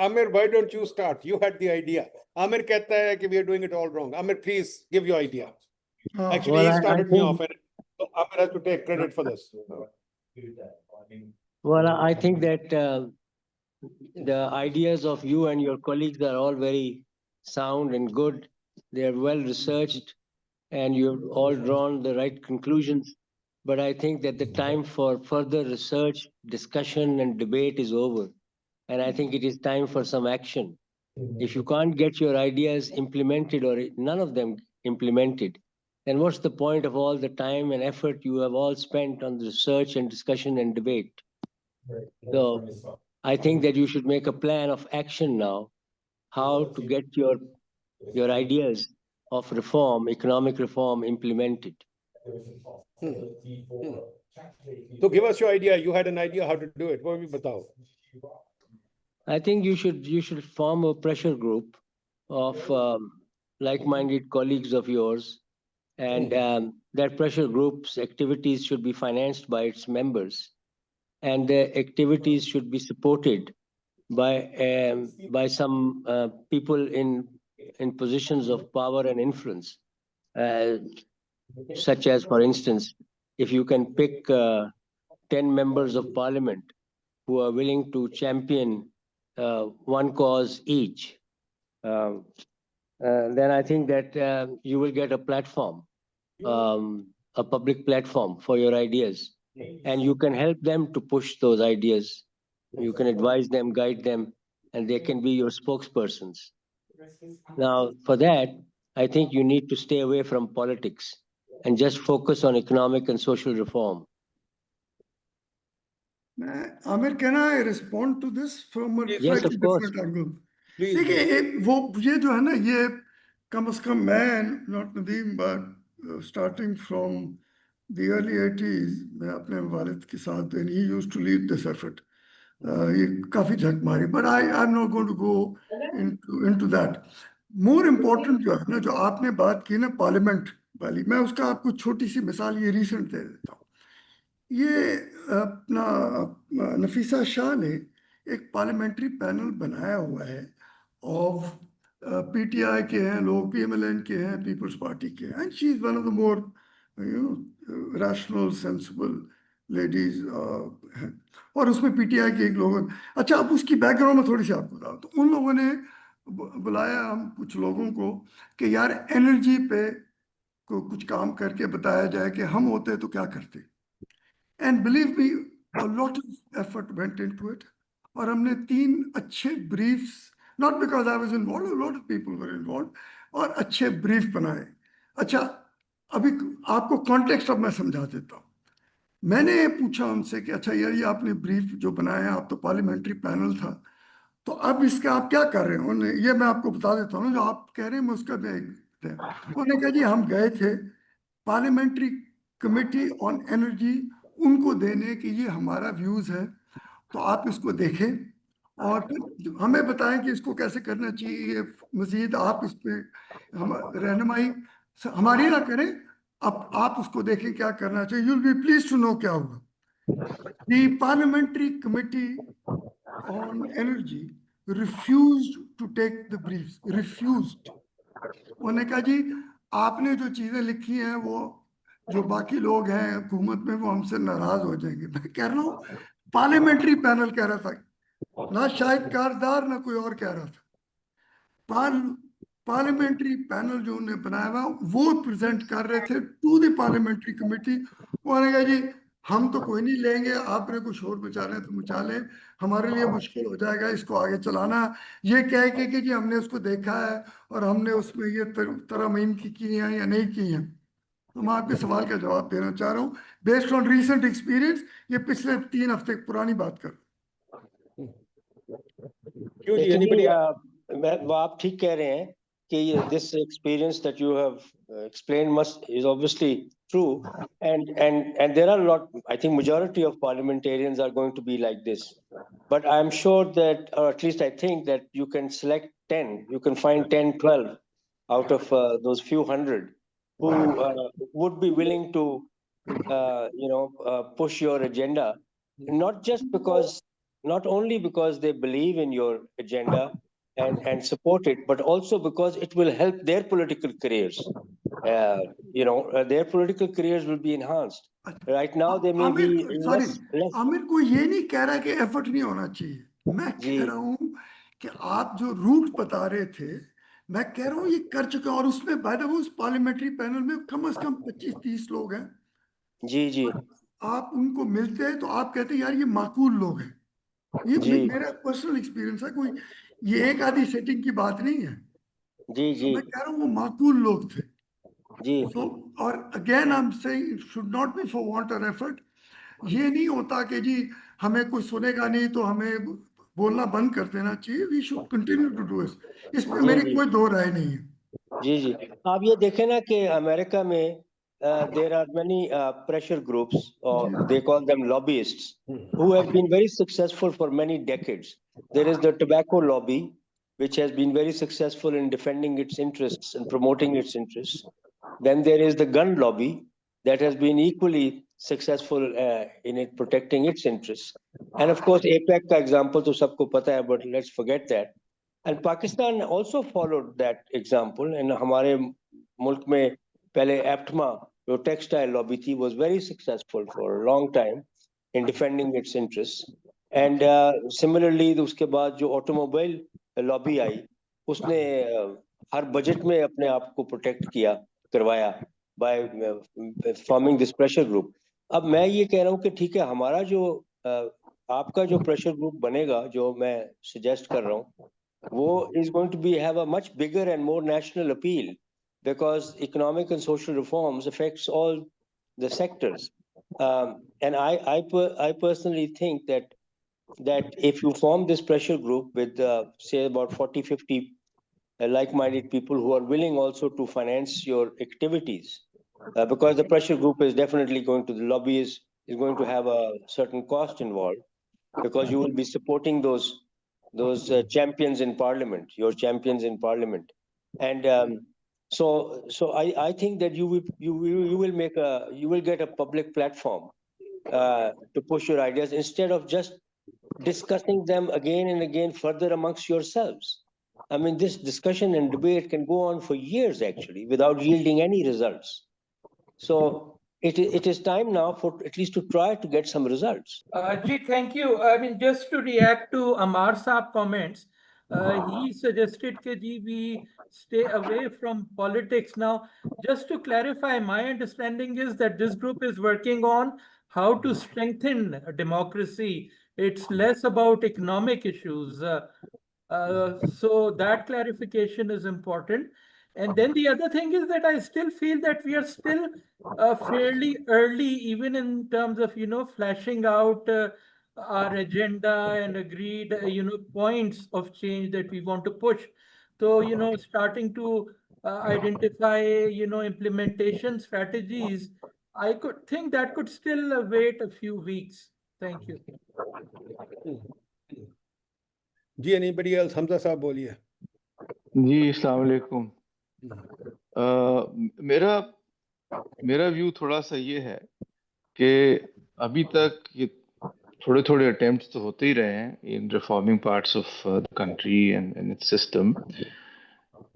Amir, why don't you start? You had the idea. Amir कहता है कि we are doing it all wrong. Amir, please give your idea. Actually, Well, he I started me think- off, and so Amir has to take credit for this. Well, I think that the ideas of you and your colleagues are all very sound and good. They are well researched, and you've all drawn the right conclusions. But I think that the time for further research, discussion, and debate is over. And I think it is time for some action. If you can't get your ideas implemented or none of them implemented, then what's the point of all the time and effort you have all spent on the research and discussion and debate? So I think that you should make a plan of action now, how to get your ideas of reform, economic reform implemented. So give us your idea. You had an idea how to do it. What will you batao? I think you should form a pressure group of like-minded colleagues of yours, and that pressure group's activities should be financed by its members, and the activities should be supported by some people in positions of power and influence, such as, for instance, if you can pick 10 members of parliament who are willing to champion one cause each, then I think that you will get a platform, a public platform for your ideas, and you can help them to push those ideas. You can advise them, guide them, and they can be your spokespersons. Now, for that, I think you need to stay away from politics and just focus on economic and social reform. Amir, can I respond to this from a Yes, slightly of course. different angle? Please. देखिए वो ये जो है ना ये कम से कम मैं not Nadeem but starting from the early 80s मैं अपने वालिद के साथ when he used to lead this effort ये काफी झक मारी but I'm not going to go into that. More important जो है ना जो आपने बात की ना पार्लियामेंट वाली मैं उसका आपको छोटी सी मिसाल ये रिसेंट दे देता हूँ. ये अपना नफीसा शाह ने एक पार्लियामेंट्री पैनल बनाया हुआ है ऑफ पीटीआई के हैं लोग, पीएमएलएन के हैं, पीपल्स पार्टी के हैं, and she is one of the more rational sensible ladies हैं, और उसमें पीटीआई के एक लोगों अच्छा अब उसकी बैकग्राउंड में थोड़ी सी आपको बताऊं तो उन लोगों ने बुलाया हम कुछ लोगों को कि यार एनर्जी पे को कुछ काम करके बताया जाए कि हम होते तो क्या करते. And believe me, a lot of effort went into it. और हमने 3 अच्छे briefs, not because I was involved, a lot of people were involved, और अच्छे brief बनाए. अच्छा, अभी आपको context अब मैं समझा देता हूँ. मैंने पूछा उनसे कि अच्छा यार ये आपने brief जो बनाया है, आप तो parliamentary panel था, तो अब इसका आप क्या कर रहे हो? ये मैं आपको बता देता हूँ, जो आप कह रहे हैं मैं उसका उन्होंने कहा जी हम गए थे parliamentary committee on energy उनको देने कि ये हमारा व्यूज है तो आप इसको देखें और फिर हमें बताएं कि इसको कैसे करना चाहिए. मजीद आप इस पे हम रहनुमाई हमारी ना करें, अब आप उसको देखें क्या करना चाहिए. You will be please to know क्या हुआ. The parliamentary committee on energy refused to take the briefs. Refused. उन्होंने कहा जी आपने जो चीजें लिखी हैं वो जो बाकी लोग हैं हुकूमत में वो हमसे नाराज हो जाएंगे. मैं कह रहा हूँ पार्लियामेंट्री पैनल कह रहा था, ना शाहिद कारदार ना कोई और कह रहा था. पार्लियामेंट्री पैनल जो उन्होंने बनाया हुआ वो प्रेजेंट कर रहे थे टू द पार्लियामेंट्री कमेटी. उन्होंने कहा जी हम तो कोई नहीं लेंगे, आपने कुछ और मचा लें तो मचा लें, हमारे लिए मुश्किल हो जाएगा इसको आगे चलाना. ये कह के कि जी हमने उसको देखा है और हमने उसमें ये तरमीम की हैं या नहीं की हैं. तो मैं आपके सवाल का जवाब देना चाह रहा हूँ बेस्ड ऑन रीसेंट एक्सपीरियंस. ये पिछले 3 हफ्ते पुरानी बात कर. क्यों जी anybody? वो आप ठीक कह रहे हैं कि this experience that you have explained is obviously true, and there are a lot. I think majority of parliamentarians are going to be like this, but I'm sure that, or at least I think that you can select 10. You can find 10, 12 out of those few hundred who would be willing to push your agenda, not just because not only because they believe in your agenda and support it, but also because it will help their political careers. Their political careers will be enhanced. Right now, they may be Aamir sorry, less. Aamir कोई ये नहीं कह रहा कि effort नहीं होना चाहिए, मैं कह जी रहा हूँ कि आप जो रूट बता रहे थे, मैं कह रहा हूँ ये कर चुके हैं, और उसमें बाय द वे उस पार्लियामेंट्री पैनल में कम से कम 25-30 लोग हैं। जी जी आप उनको मिलते हैं तो आप कहते हैं यार ये माकूल लोग हैं। ये जी मेरा पर्सनल एक्सपीरियंस है, कोई ये एक आधी सेटिंग की बात नहीं है। जी तो जी मैं कह रहा हूँ वो माकूल लोग थे। जी So, और again I am saying it should not be for want और एफर्ट। ये नहीं होता कि जी हमें कोई सुनेगा नहीं तो हमें बोलना बंद कर देना चाहिए। We should continue to do इस पे जी मेरी जी कोई दो राय नहीं है। जी जी आप ये देखें ना कि अमेरिका में there are many pressure groups, और they call them lobbyists, who have been very successful for many decades. There is the tobacco lobby, which has been very successful in defending its interests and promoting its interests. Then there is the gun lobby that has been equally successful in it protecting its interests. And of course, APEC का example तो सबको पता है, but let's forget that. And Pakistan also followed that example. And हमारे मुल्क में पहले APTMA जो textile lobby थी was very successfल for a long time in defending its interests. And similarly उसके बाद जो automobile lobby आई, उसने हर बजट में अपने आप को प्रोटेक्ट किया, करवाया by forming this pressure group. अब मैं ये कह रहा हूँ कि ठीक है, हमारा जो आपका जो प्रेशर ग्रुप बनेगा, जो मैं सजेस्ट कर रहा हूँ, वो is going to be have a much bigger and more national appeal, because economic and social reforms affects all the sectors. And I personally think that if you form this pressure group with say about 40-50 like-minded people who are willing also to finance your activities, because the pressure group is definitely going to, the lobby is going to have a certain cost involved, because you will be supporting those champions in parliament, your champions in parliament. And so I think that you will get a public platform to push your ideas, instead of just discussing them again and again further amongst yourselves. I mean, this discussion and debate can go on for years actually without yielding any results. So it is time now for at least to try to get some results. Ji, thank you. I mean, just to react to Amar Saab comments, he suggested that we stay away from politics. Now, just to clarify, my understanding is that this group is working on how to strengthen democracy. It's less about economic issues. So that clarification is important. And then the other thing is that I still feel that we are still fairly early, even in terms of, flashing out our agenda and agreed, points of change that we want to push. So, starting to identify, implementation strategies, I could think that could still wait a few weeks. Thank you. Ji anybody else? Hamza साहब बोलिए। जी अस्सलाम वालेकुम। मेरा view थोड़ा सा ये है कि अभी तक ये थोड़े थोड़े अटेम्प्ट्स तो होते ही रहे हैं in reforming parts of the country and its system,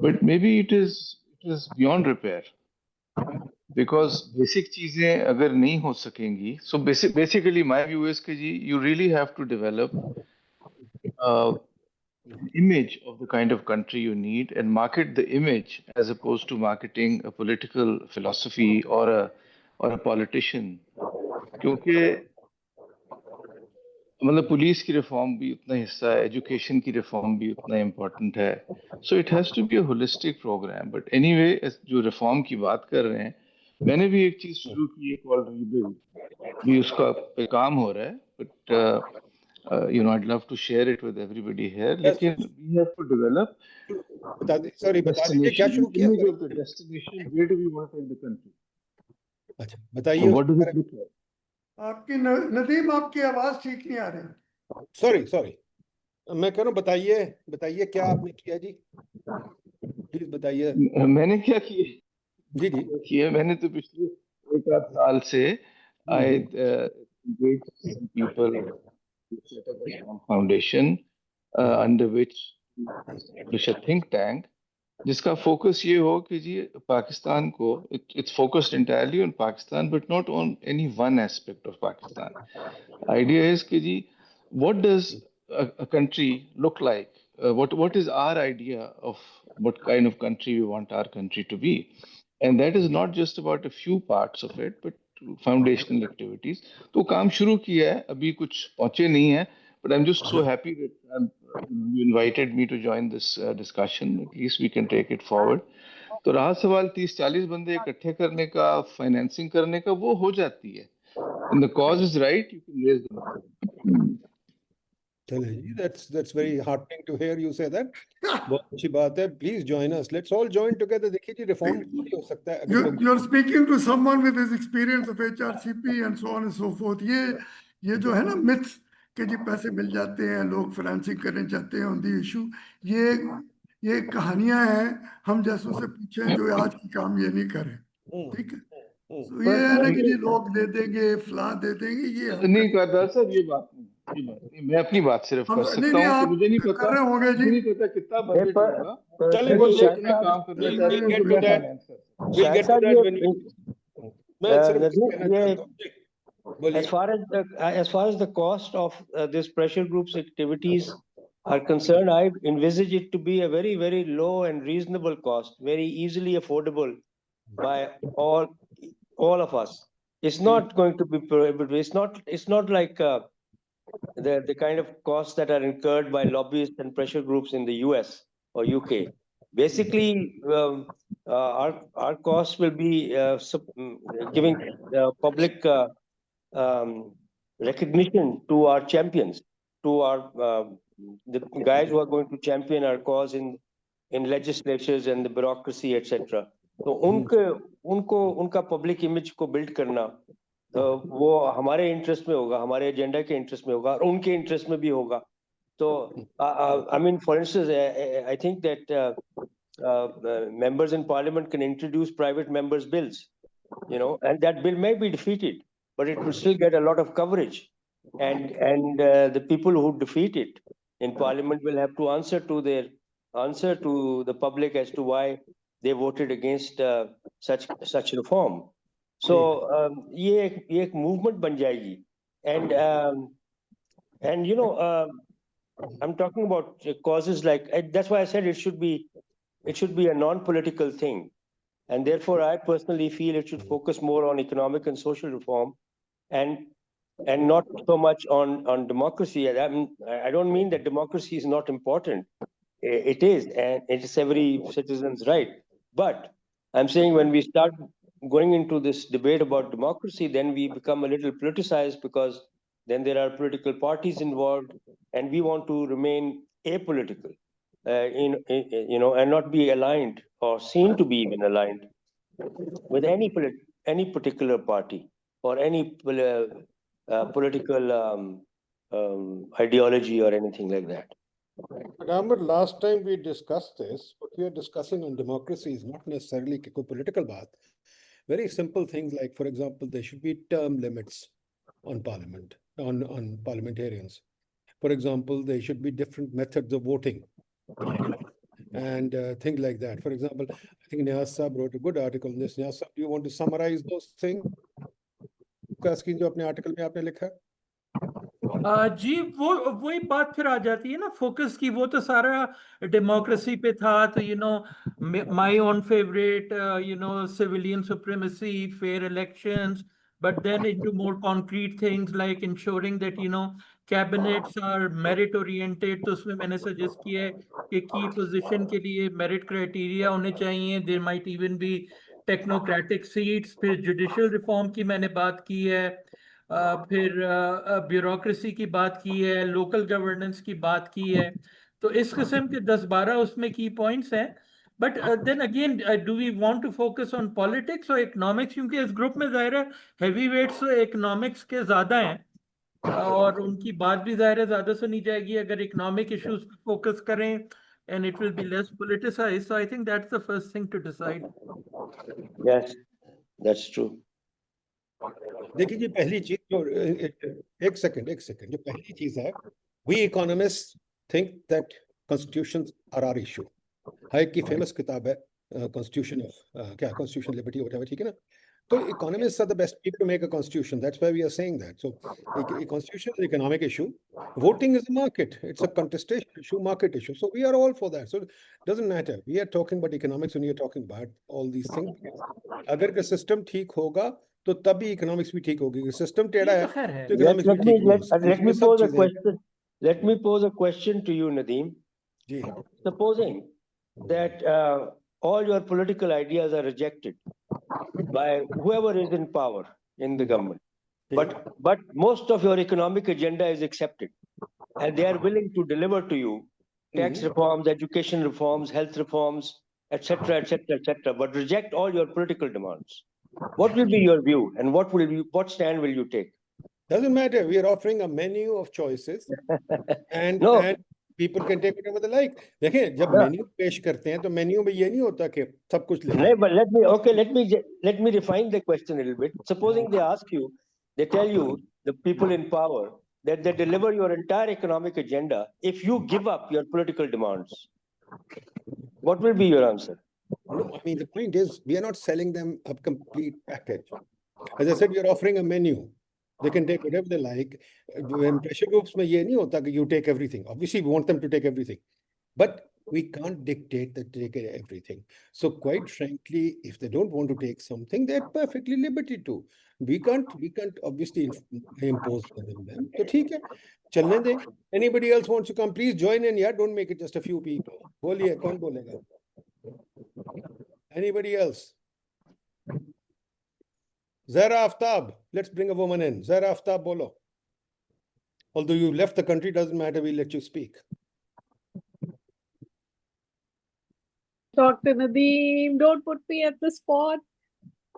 but maybe it is beyond repair, because basic चीजें अगर नहीं हो सकेंगी, so basically my view is कि जी you really have to develop image of the kind of country you need and market the image as opposed to marketing a political philosophy or a politician. क्योंकि मतलब police की reform भी उतना हिस्सा है, education की रिफॉर्म भी उतना इम्पोर्टेंट है, so it has to be a holistic program. But anyway, जो रिफॉर्म की बात कर रहे हैं, मैंने भी एक चीज शुरू की है कॉल्ड रीबिल्ड, भी उसका पे काम हो रहा है, but I'd love to share it with everybody here. लेकिन we have to develop बता दीजिए क्या शुरू किया? image of the destination. Where do we want to take the country? अच्छा बताइए। What does it look like? आपकी नदीम, आपकी आवाज ठीक नहीं आ रही। सॉरी मैं कह रहा हूँ, बताइए क्या आपने किया जी, प्लीज बताइए। मैंने क्या किया? जी किया मैंने तो पिछले 1 आध साल से I engaged some people set up a strong foundation under which establish a think tank जिसका फोकस ये हो कि जी पाकिस्तान को it's focused entirely on Pakistan but not on any one aspect of Pakistan. Idea is कि जी what does a country look like? What is our idea of what kind of country we want our country to be? And that is not just about a few parts of it, but foundational activities. तो काम शुरू किया है, अभी कुछ पहुंचे नहीं है, but I'm just so happy that you invited me to join this discussion. At least we can take it forward. तो रहा सवाल 30-40 बंदे इकट्ठे करने का, फाइनेंसिंग करने का, वो हो जाती है. And the cause is right, you can raise the money. चलिए जी, that's very heartening to hear you say that. बहुत अच्छी बात है. Please join us. Let's all join together. देखिए जी, रिफॉर्म हो सकता है अगर लोग You're speaking to someone with his experience of HRCP and so on and so forth. ये जो है ना myths कि जी पैसे मिल जाते हैं, लोग फाइनेंसिंग करना चाहते हैं on the issue, ये कहानियां हैं. हम जैसों से पूछें जो आज की काम ये नहीं करें, ठीक है. तो ये है ना कि जी लोग दे देंगे, फलां दे देंगे, ये हम नहीं करता सर, ये बात नहीं. मैं अपनी बात सिर्फ कर सकता हूँ कि आप मुझे नहीं कर पता, रहे होंगे जी. मुझे नहीं पता कितना बजट होगा. चले वो वो लोग इतना काम करना we'll चाहते हैं get तो to मैं that. फाइनेंस कर सकता हूँ. We'll get to that when we. मैं सिर्फ Nadeem, कहना ये चाहता हूँ. जी, बोलिए. as far as the cost of this pressure groups activities are concerned, I envisage it to be a very, very low and reasonable cost, very easily affordable by all of us. It's not going to be prohibitive. It's not like the kind of costs that are incurred by lobbyists and pressure groups in the US or UK. Basically, our costs will be giving public recognition to our champions, to our the guys who are going to champion our cause in legislatures and the bureaucracy, etc. तो उनका public image को build करना वो हमारे interest में होगा, हमारे agenda के इंटरेस्ट में होगा और उनके इंटरेस्ट में भी होगा. तो I mean, for instance, I think that members in parliament can introduce private members' bills, and that bill may be defeated, but it will still get a lot of coverage. And the people who defeat it in parliament will have to answer to the public as to why they voted against such reform. So ये एक movement बन जाएगी. And I'm talking about causes like, that's why I said it should be a non-political thing. And therefore, I personally feel it should focus more on economic and social reform and not so much on democracy. I don't mean that democracy is not important. It is, and it is every citizen's right. But I'm saying when we start going into this debate about democracy, then we become a little politicized because then there are political parties involved, and we want to remain apolitical, and not be aligned or seen to be even aligned with any particular party or any political ideology or anything like that. But Amber, last time we discussed this, what we are discussing on democracy is not necessarily कोई political बात. Very simple things like, for example, there should be term limits on parliament, on parliamentarians. For example, there should be different methods of voting. And things like that. For example, I think Niaz Saab wrote a good article on this. Niaz Saab, do you want to summarize those things? जो अपने article में आपने लिखा है? जी वही बात फिर आ जाती है ना फोकस की. वो तो सारा डेमोक्रेसी पे था. तो my own favourite civilian supremacy, fair elections, but then into more concrete things like ensuring that cabinets are merit oriented. तो उसमें मैंने सजेस्ट किया है कि की पोजीशन के लिए मेरिट क्राइटेरिया होने चाहिए. There might even be technocratic seats. फिर जुडिशियल रिफॉर्म की मैंने बात की है. फिर ब्यूरोक्रेसी की बात की है, लोकल गवर्नेंस की बात की है. तो इस किस्म के 10-12 उसमें की पॉइंट्स हैं. But then again, do we want to focus on politics और इकोनॉमिक्स? क्योंकि इस ग्रुप में जाहिर है हैवी वेट्स तो इकोनॉमिक्स के ज्यादा हैं और उनकी बात भी जाहिर है ज्यादा सुनी जाएगी अगर इकोनॉमिक इश्यूज पे फोकस करें, and it will be less politicized. So I think that's the first thing to decide. Yes, that's true. देखिए जी, पहली चीज जो एक सेकंड जो पहली चीज है, we economist think that constitutions are our issue. Hayek की फेमस किताब है कॉन्स्टिट्यूशन ऑफ क्या कॉन्स्टिट्यूशन लिबर्टी व्हाटएवर, ठीक है ना? तो economists are the best people to make a constitution, that's why we are saying that. So constitution is economic issue, voting is a market, it's a contestation issue, market issue, so we are all for that, so it doesn't matter, we are talking about economics when you are talking about all these things। अगर का system ठीक होगा तो तभी economics भी ठीक होगी, system टेढ़ा ये है तो खैर है। तो इकोनॉमिक्स भी ठीक नहीं हो सकती, let me इसमें सब pose a चीजें question. Let me pose a question to you, Nadeem. Ji. Supposing that all your political ideas are rejected by whoever is in power in the government, but most of your economic agenda is accepted, and they are willing to deliver to you tax reforms, education reforms, health reforms, etc., etc., etc., but reject all your political demands. What will be your view, and what stand will you take? Doesn't matter, we are offering a menu of choices and No. and people can take whatever they like। देखें, जब No. Menu पेश करते हैं तो menu में ये नहीं होता कि सब कुछ ले No, लें। but let me refine the question a little bit. Supposing they ask you, they tell you, the people in power, that they deliver your entire economic agenda if you give up your political demands. What will be your answer? No, I mean, the point is, we are not selling them a complete package. As I said, we are offering a menu. They can take whatever they like. When pressure groups में ये नहीं होता कि you take everything. Obviously, we want them to take everything, but we can't dictate that they take everything. So quite frankly, if they don't want to take something, they're perfectly liberty to. We can't obviously impose on them. So ठीक है, चलने दें. Anybody else wants to come, please join in. Yeah, don't make it just a few people. बोलिए, कौन बोलेगा? Anybody else? Zara Aftab, let's bring a woman in. Zara Aftab, bolo. Although you left the country, doesn't matter, we'll let you speak. Dr. Nadeem, don't put me at the spot.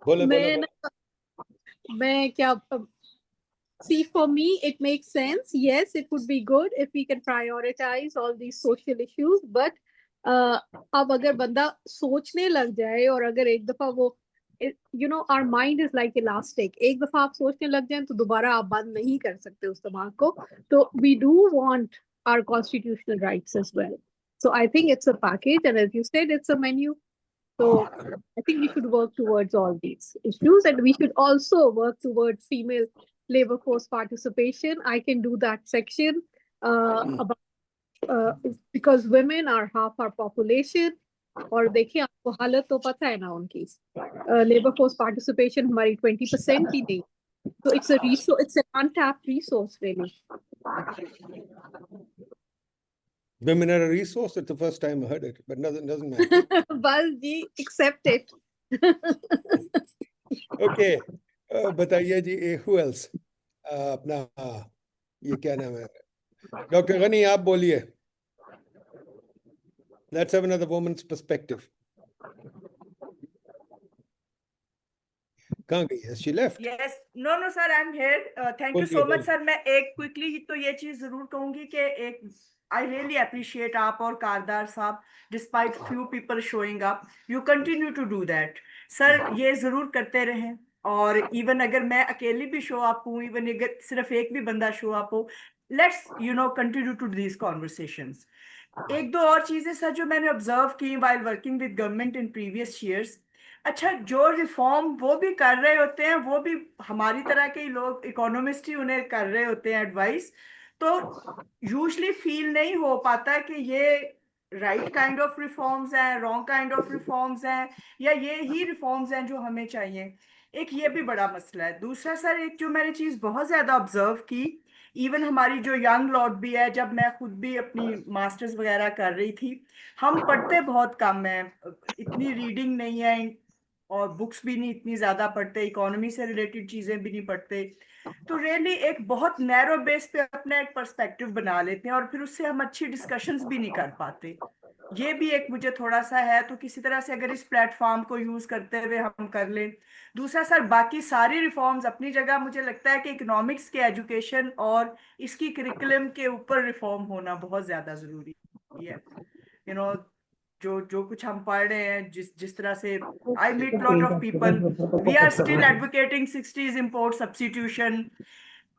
Bolo, मैं क्या see, for me it makes sense. Yes, it would be good if we can prioritize all these social issues, but अब अगर बंदा सोचने लग जाए और अगर एक दफा वो our mind is like elastic, एक दफा आप सोचने लग जाए तो दोबारा आप बंद नहीं कर सकते उस दिमाग को। तो we do want our constitutional rights as well. So I think it's a package, and as you said, it's a menu. So I think we should work towards all these issues, and we should also work towards female labor force participation. I can do that section about because women are half our population. और देखिए आपको हालत तो पता है ना उनकी, labour force participation हमारी 20% ही नहीं, तो it's a resource, it's an untapped resource really. Women are a resource. It's the first time I heard it, but doesn't matter. बस जी, accept it. Okay, बताइए जी, who else? अपना ये क्या नाम है? Dr. Ghani, आप बोलिए. Let's have another woman's perspective. कहाँ गई? Has she left? Yes, no, sir, I'm here. Thank you so much, sir. मैं एक quickly तो ये चीज जरूर कहूंगी कि एक I really appreciate आप और कारदार साहब, despite few people showing up, you continue to do that. Sir ये जरूर करते रहें, और even अगर मैं अकेली भी show up हूँ, even अगर सिर्फ एक भी बंदा show up हो, let's continue to these conversations. एक दो और चीजें सर जो मैंने ऑब्जर्व की while working with government in previous years, अच्छा जो रिफॉर्म वो भी कर रहे होते हैं, वो भी हमारी तरह के लोग इकोनॉमिस्ट ही उन्हें कर रहे होते हैं एडवाइस, तो यूजली फील नहीं हो पाता कि ये राइट काइंड ऑफ रिफॉर्म्स हैं, रॉन्ग काइंड ऑफ रिफॉर्म्स हैं, या ये ही रिफॉर्म्स हैं जो हमें चाहिए। एक ये भी बड़ा मसला है। दूसरा सर, एक जो मैंने चीज़ बहुत ज़्यादा ऑब्जर्व की, इवन हमारी जो यंग लॉट भी है, जब मैं खुद भी अपनी मास्टर्स वगैरह कर रही थी, हम पढ़ते बहुत कम है, इतनी रीडिंग नहीं है, और बुक्स भी नहीं इतनी ज़्यादा पढ़ते, इकोनॉमी से रिलेटेड चीज़ें भी नहीं पढ़ते, तो रियली एक बहुत नैरो बेस पे अपना एक पर्सपेक्टिव बना लेते हैं, और फिर उससे हम अच्छी डिस्कशंस भी नहीं कर पाते। ये भी एक मुझे थोड़ा सा है, तो किसी तरह से अगर इस प्लेटफॉर्म को यूज़ करते हुए हम कर लें। दूसरा सर, बाकी सारी रिफॉर्म्स अपनी जगह, मुझे लगता है कि इकोनॉमिक्स के एजुकेशन और इसकी करिकुलम के ऊपर रिफॉर्म होना बहुत ज़्यादा ज़रूरी है। जो कुछ हम पढ़ रहे हैं, जिस तरह से I meet lot of people, we are still advocating 60s import substitution,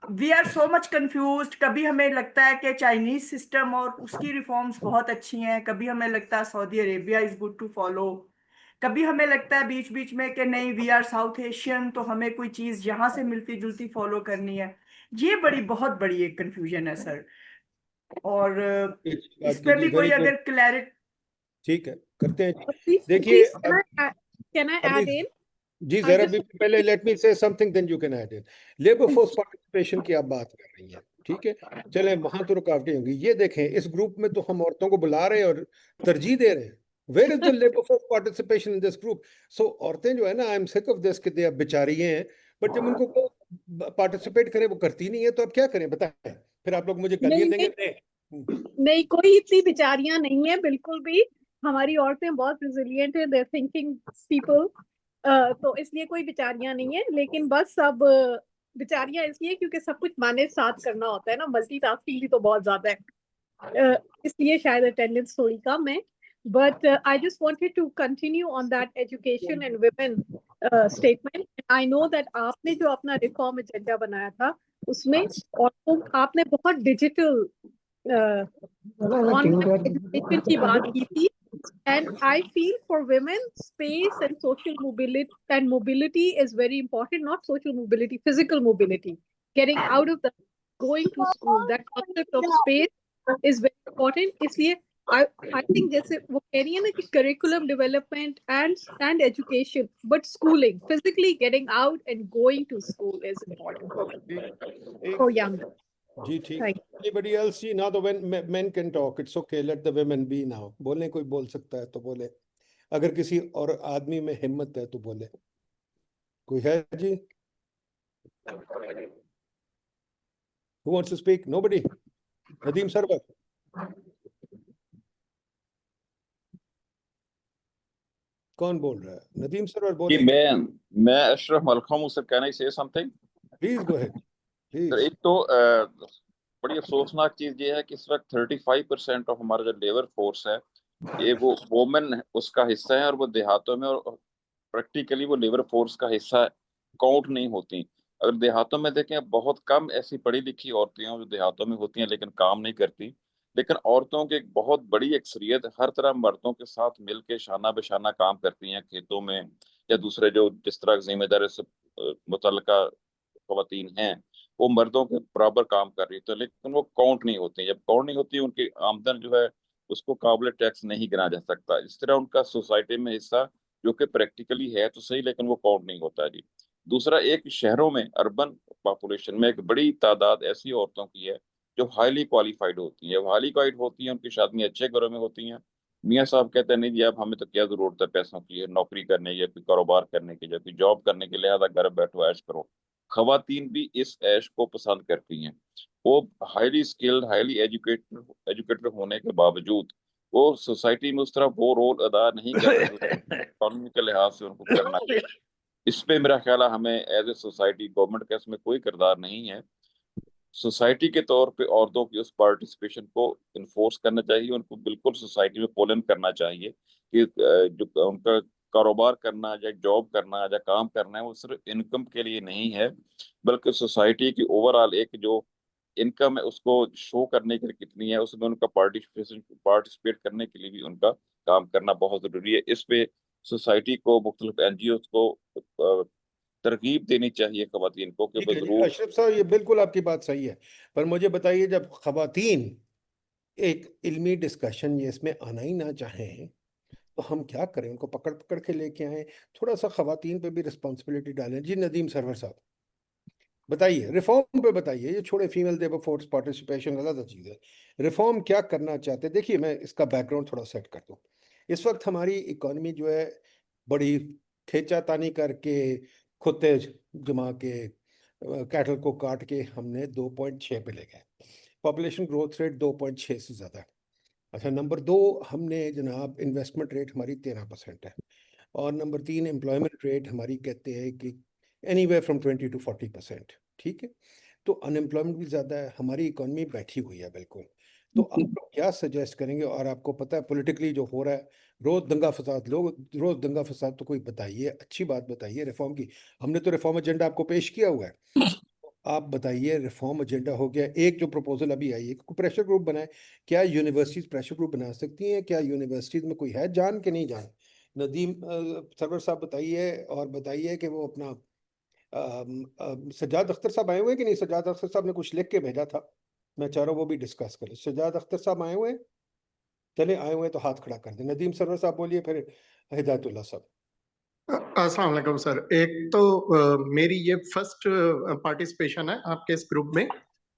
we are so much confused. कभी हमें लगता है कि चाइनीज सिस्टम और उसकी रिफॉर्म्स बहुत अच्छी हैं, कभी हमें लगता है Saudi Arabia is good to follow, कभी हमें लगता है बीच बीच में कि नहीं वी आर साउथ एशियन, तो हमें कोई चीज यहाँ से मिलती जुलती फॉलो करनी है। ये बहुत बड़ी एक कंफ्यूजन है सर, और इसमें भी कोई अगर क्लैरिटी। ठीक है, करते हैं जी। Please, देखिए can I अभी add in? जी I जरा just भी पहले let me say something then you can add in. Labour force participation की आप बात कर रही हैं, ठीक है, चले वहां तो रुकावटें होंगी। ये देखें, इस ग्रुप में तो हम औरतों को बुला रहे हैं और तरजीह दे रहे हैं। Where is the labour force participation in this group? सो औरतें जो है ना, I am sick of this कि दे बेचारी हैं, बट जब उनको पार्टिसिपेट करें वो करती नहीं है, तो अब क्या करें बताएं? फिर आप लोग मुझे गालियां नहीं, देंगे। नहीं, कोई इतनी बेचारियां नहीं है, बिल्कुल भी। हमारी औरतें बहुत रिजिलियंट है, देयर थिंकिंग पीपल, तो इसलिए कोई बेचारियां नहीं है। लेकिन बस अब बेचारियां इसलिए क्योंकि सब कुछ माने साथ करना होता है ना, मल्टीटास्किंग भी तो बहुत ज्यादा है, इसलिए शायद अटेंडेंस थोड़ी कम है। But I just wanted to continue on that education and women statement. I know that आपने जो अपना रिफॉर्म एजेंडा बनाया था उसमें औरतों आपने बहुत डिजिटल एजुकेशन की बात की थी। And I feel for women, space and social mobility is very important. Not social mobility, physical mobility. Getting out of the, going to school. That concept of space is very important. इसलिए I think जैसे वो कह रही है ना कि curriculum development and education, but schooling, physically getting out and going to school is important for young. जी ठीक। Thank Anybody else? Ji, now the men can talk. It's okay. Let the women be now. बोलने कोई बोल सकता है तो बोले, अगर किसी और आदमी में हिम्मत है तो बोले। कोई है जी? Who wants to speak? Nobody? Nadeem Sarwar? कौन बोल रहा है? नदीम सरवर जी बोले। मैं अशरफ मलखम हूँ सर। कैन आई से something? Please go ahead sir please. एक तो बड़ी अफसोसनाक चीज ये है कि इस वक्त 35% ऑफ हमारा जो लेबर फोर्स है ये वो वोमेन उसका हिस्सा है, और वो देहातों में और प्रैक्टिकली वो लेबर फोर्स का हिस्सा काउंट नहीं होती। अगर देहातों में देखें, बहुत कम ऐसी पढ़ी लिखी औरतें हैं जो देहातों में होती हैं लेकिन काम नहीं करती। लेकिन औरतों की एक बहुत बड़ी अक्सरियत हर तरह मर्दों के साथ मिलके शाना बेशाना काम करती हैं, खेतों में या दूसरे जो जिस तरह जिम्मेदारी से मुतल्लिका खवातीन हैं वो मर्दों के बराबर काम कर रही है, लेकिन वो काउंट नहीं होती। जब काउंट नहीं होती उनकी आमदन जो है उसको काबिल टैक्स नहीं गिना जा सकता। इस तरह उनका सोसाइटी में हिस्सा जो कि प्रैक्टिकली है तो सही, लेकिन वो काउंट नहीं होता जी। दूसरा, एक शहरों में अर्बन पॉपुलेशन में एक बड़ी तादाद ऐसी औरतों की है जो हाईली क्वालिफाइड होती है। हाईली क्वालिफाइड होती हैं, उनकी शादियां अच्छे घरों में होती हैं। मियाँ साहब कहते हैं नहीं जी अब हमें तो क्या जरूरत है पैसों की, नौकरी करने की या कोई कारोबार करने की या कोई जॉब करने की, लिहाजा घर बैठो ऐश करो। खवातीन भी इस ऐश को पसंद करती हैं। वो highly skilled highly educated educated होने के बावजूद वो सोसाइटी में उस तरह वो रोल अदा नहीं करती जो कानून के लिहाज से उनको करना चाहिए। इस पे मेरा ख्याल है हमें एज ए सोसाइटी, गवर्नमेंट का इसमें कोई किरदार नहीं है। सोसाइटी के तौर पे औरतों की उस पार्टिसिपेशन को इन्फोर्स करना चाहिए, उनको बिल्कुल सोसाइटी में पुल इन करना चाहिए कि जो उनका कारोबार करना या जॉब करना या काम करना है वो सिर्फ इनकम के लिए नहीं है, बल्कि सोसाइटी की ओवरऑल एक जो इनकम है उसको शो करने के लिए कितनी है, उसमें उनका पार्टिसिपेट करने के लिए भी उनका काम करना बहुत जरूरी है। इस पे सोसाइटी को, मुख्तलिफ एनजीओ को तरगीब देनी चाहिए खवातीन को कि ठीक है जी, जरूर। अशरफ साहब ये बिल्कुल आपकी बात सही है, पर मुझे बताइए जब खवातीन एक इल्मी डिस्कशन ये इसमें आना ही ना चाहें तो हम क्या करें? उनको पकड़ पकड़ के लेके आए, थोड़ा सा खवातीन पे भी रिस्पॉन्सिबिलिटी डालें। जी नदीम सरवर साहब बताइए, रिफॉर्म पे बताइए। ये छोड़े फीमेल लेबर फोर्स पार्टिसिपेशन अलग चीज़ है, रिफॉर्म क्या करना चाहते हैं? देखिए मैं इसका बैकग्राउंड थोड़ा सेट कर दूं। इस वक्त हमारी इकोनॉमी जो है बड़ी खींचातानी करके, खुदे जमा के, कैटल को काट के हमने 2.6 पे ले गए। पॉपुलेशन ग्रोथ रेट 2.6 से ज़्यादा है। अच्छा, नंबर 2 हमने जनाब इन्वेस्टमेंट रेट हमारी 13% है, और नंबर 3 एम्प्लॉयमेंट रेट हमारी कहते हैं कि एनीवेयर फ्रॉम 20 to 40%। ठीक है, तो अनएम्प्लॉयमेंट भी ज़्यादा है, हमारी इकोनॉमी बैठी हुई है बिल्कुल। तो आप लोग क्या सजेस्ट करेंगे? और आपको पता है पॉलिटिकली जो हो रहा है, रोज दंगा फसाद, लोग रोज दंगा फसाद, तो कोई बताइए, अच्छी बात बताइए रिफॉर्म की। हमने तो रिफॉर्म एजेंडा आपको पेश किया हुआ है, आप बताइए रिफॉर्म एजेंडा हो गया। एक जो प्रपोजल अभी आई है, प्रेशर ग्रुप बनाए, क्या यूनिवर्सिटीज प्रेशर ग्रुप बना सकती हैं? क्या यूनिवर्सिटीज में कोई है जान के नहीं जान? नदीम सरवर साहब बताइए, और बताइए कि वो अपना सज्जाद अख्तर साहब आए हुए हैं कि नहीं? सज्जाद अख्तर साहब ने कुछ लिख के भेजा था, मैं चाह रहा हूँ वो भी डिस्कस करें। सज्जाद अख्तर साहब आए हुए हैं? चले, आए हुए हैं तो हाथ खड़ा कर दें। नदीम सरवर साहब बोलिए, फिर हिदायतुल्लाह साहब। अस्सलाम वालेकुम सर। एक तो मेरी ये फर्स्ट पार्टिसिपेशन है आपके इस ग्रुप में,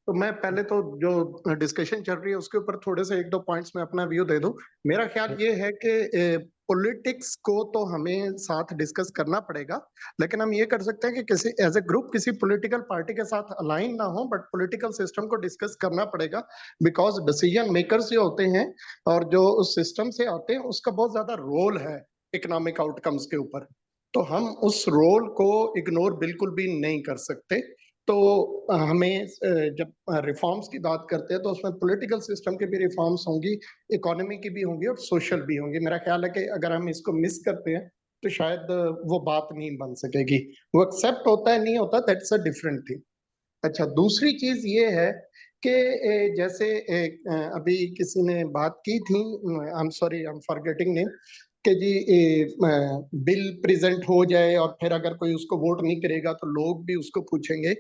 तो मैं पहले तो जो डिस्कशन चल रही है उसके ऊपर थोड़े से एक दो पॉइंट्स में अपना व्यू दे दूं। मेरा ख्याल ये है कि पॉलिटिक्स को तो हमें साथ डिस्कस करना पड़ेगा, लेकिन हम ये कर सकते हैं कि किसी एज ए ग्रुप किसी पॉलिटिकल पार्टी के साथ अलाइन ना हो, बट पॉलिटिकल सिस्टम को डिस्कस करना पड़ेगा, बिकॉज डिसीजन मेकर्स जो होते हैं और जो उस सिस्टम से आते हैं उसका बहुत ज्यादा रोल है इकोनॉमिक आउटकम्स के ऊपर। तो हम उस रोल को इग्नोर बिल्कुल भी नहीं कर सकते। तो हमें जब रिफॉर्म्स की बात करते हैं तो उसमें पॉलिटिकल सिस्टम की भी रिफॉर्म्स होंगी, इकोनॉमी की भी होंगी और सोशल भी होंगी। मेरा ख्याल है कि अगर हम इसको मिस करते हैं तो शायद वो बात नहीं बन सकेगी। वो एक्सेप्ट होता है नहीं होता, दैट्स अ डिफरेंट थिंग। अच्छा, दूसरी चीज ये है कि जैसे अभी किसी ने बात की थी, आई am sorry, I am forgetting name, कि जी बिल प्रेजेंट हो जाए और फिर अगर कोई उसको वोट नहीं करेगा तो लोग भी उसको पूछेंगे।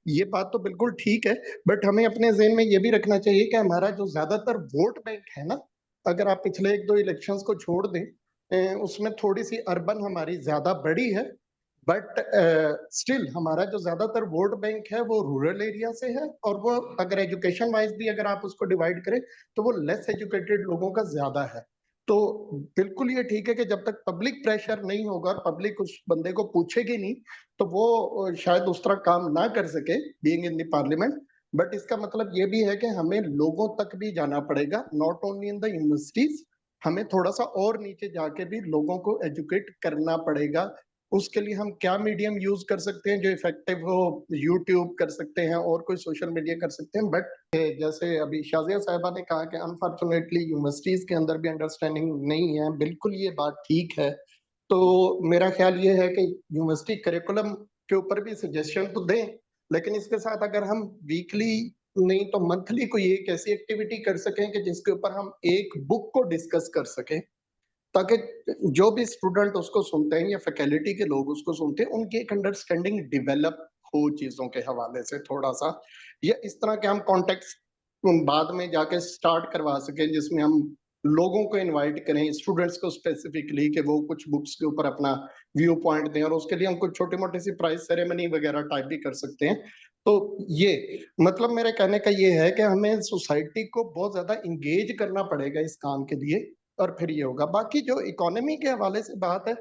ये बात तो बिल्कुल ठीक है, बट हमें अपने ज़हन में ये भी रखना चाहिए कि हमारा जो ज्यादातर वोट बैंक है ना, अगर आप पिछले एक दो इलेक्शंस को छोड़ दें, उसमें थोड़ी सी अर्बन हमारी ज्यादा बड़ी है, बट स्टिल हमारा जो ज्यादातर वोट बैंक है वो रूरल एरिया से है, और वो अगर एजुकेशन वाइज भी अगर आप उसको डिवाइड करें तो वो लेस एजुकेटेड लोगों का ज्यादा है। तो बिल्कुल ये ठीक है कि जब तक पब्लिक प्रेशर नहीं होगा और पब्लिक उस बंदे को पूछेगी नहीं तो वो शायद उस तरह काम ना कर सके being in the parliament. But इसका मतलब ये भी है कि हमें लोगों तक भी जाना पड़ेगा, not only in the universities, हमें थोड़ा सा और नीचे जाके भी लोगों को एजुकेट करना पड़ेगा। उसके लिए हम क्या मीडियम यूज कर सकते हैं जो इफेक्टिव हो? यूट्यूब कर सकते हैं और कोई सोशल मीडिया कर सकते हैं, बट जैसे अभी शाजिया साहिबा ने कहा कि अनफॉर्चुनेटली यूनिवर्सिटीज के अंदर भी अंडरस्टैंडिंग नहीं है, बिल्कुल ये बात ठीक है। तो मेरा ख्याल ये है कि यूनिवर्सिटी करिकुलम के ऊपर भी सजेशन तो दें, लेकिन इसके साथ अगर हम वीकली नहीं तो मंथली कोई एक ऐसी एक्टिविटी कर सकें कि जिसके ऊपर हम एक बुक को डिस्कस कर सकें, ताकि जो भी स्टूडेंट उसको सुनते हैं या फैकल्टी के लोग उसको सुनते हैं उनकी एक अंडरस्टैंडिंग डेवलप हो चीजों के हवाले से थोड़ा सा, या इस तरह के हम कॉन्टेक्स्ट बाद में जाके स्टार्ट करवा सके जिसमें हम लोगों को इनवाइट करें, स्टूडेंट्स को स्पेसिफिकली, कि वो कुछ बुक्स के ऊपर अपना व्यू पॉइंट दें, और उसके लिए हम कुछ छोटी मोटी सी प्राइज सेरेमनी वगैरह टाइप भी कर सकते हैं। तो ये मतलब मेरे कहने का ये है कि हमें सोसाइटी को बहुत ज्यादा इंगेज करना पड़ेगा इस काम के लिए, और फिर ये होगा। बाकी जो इकोनॉमी के हवाले से बात है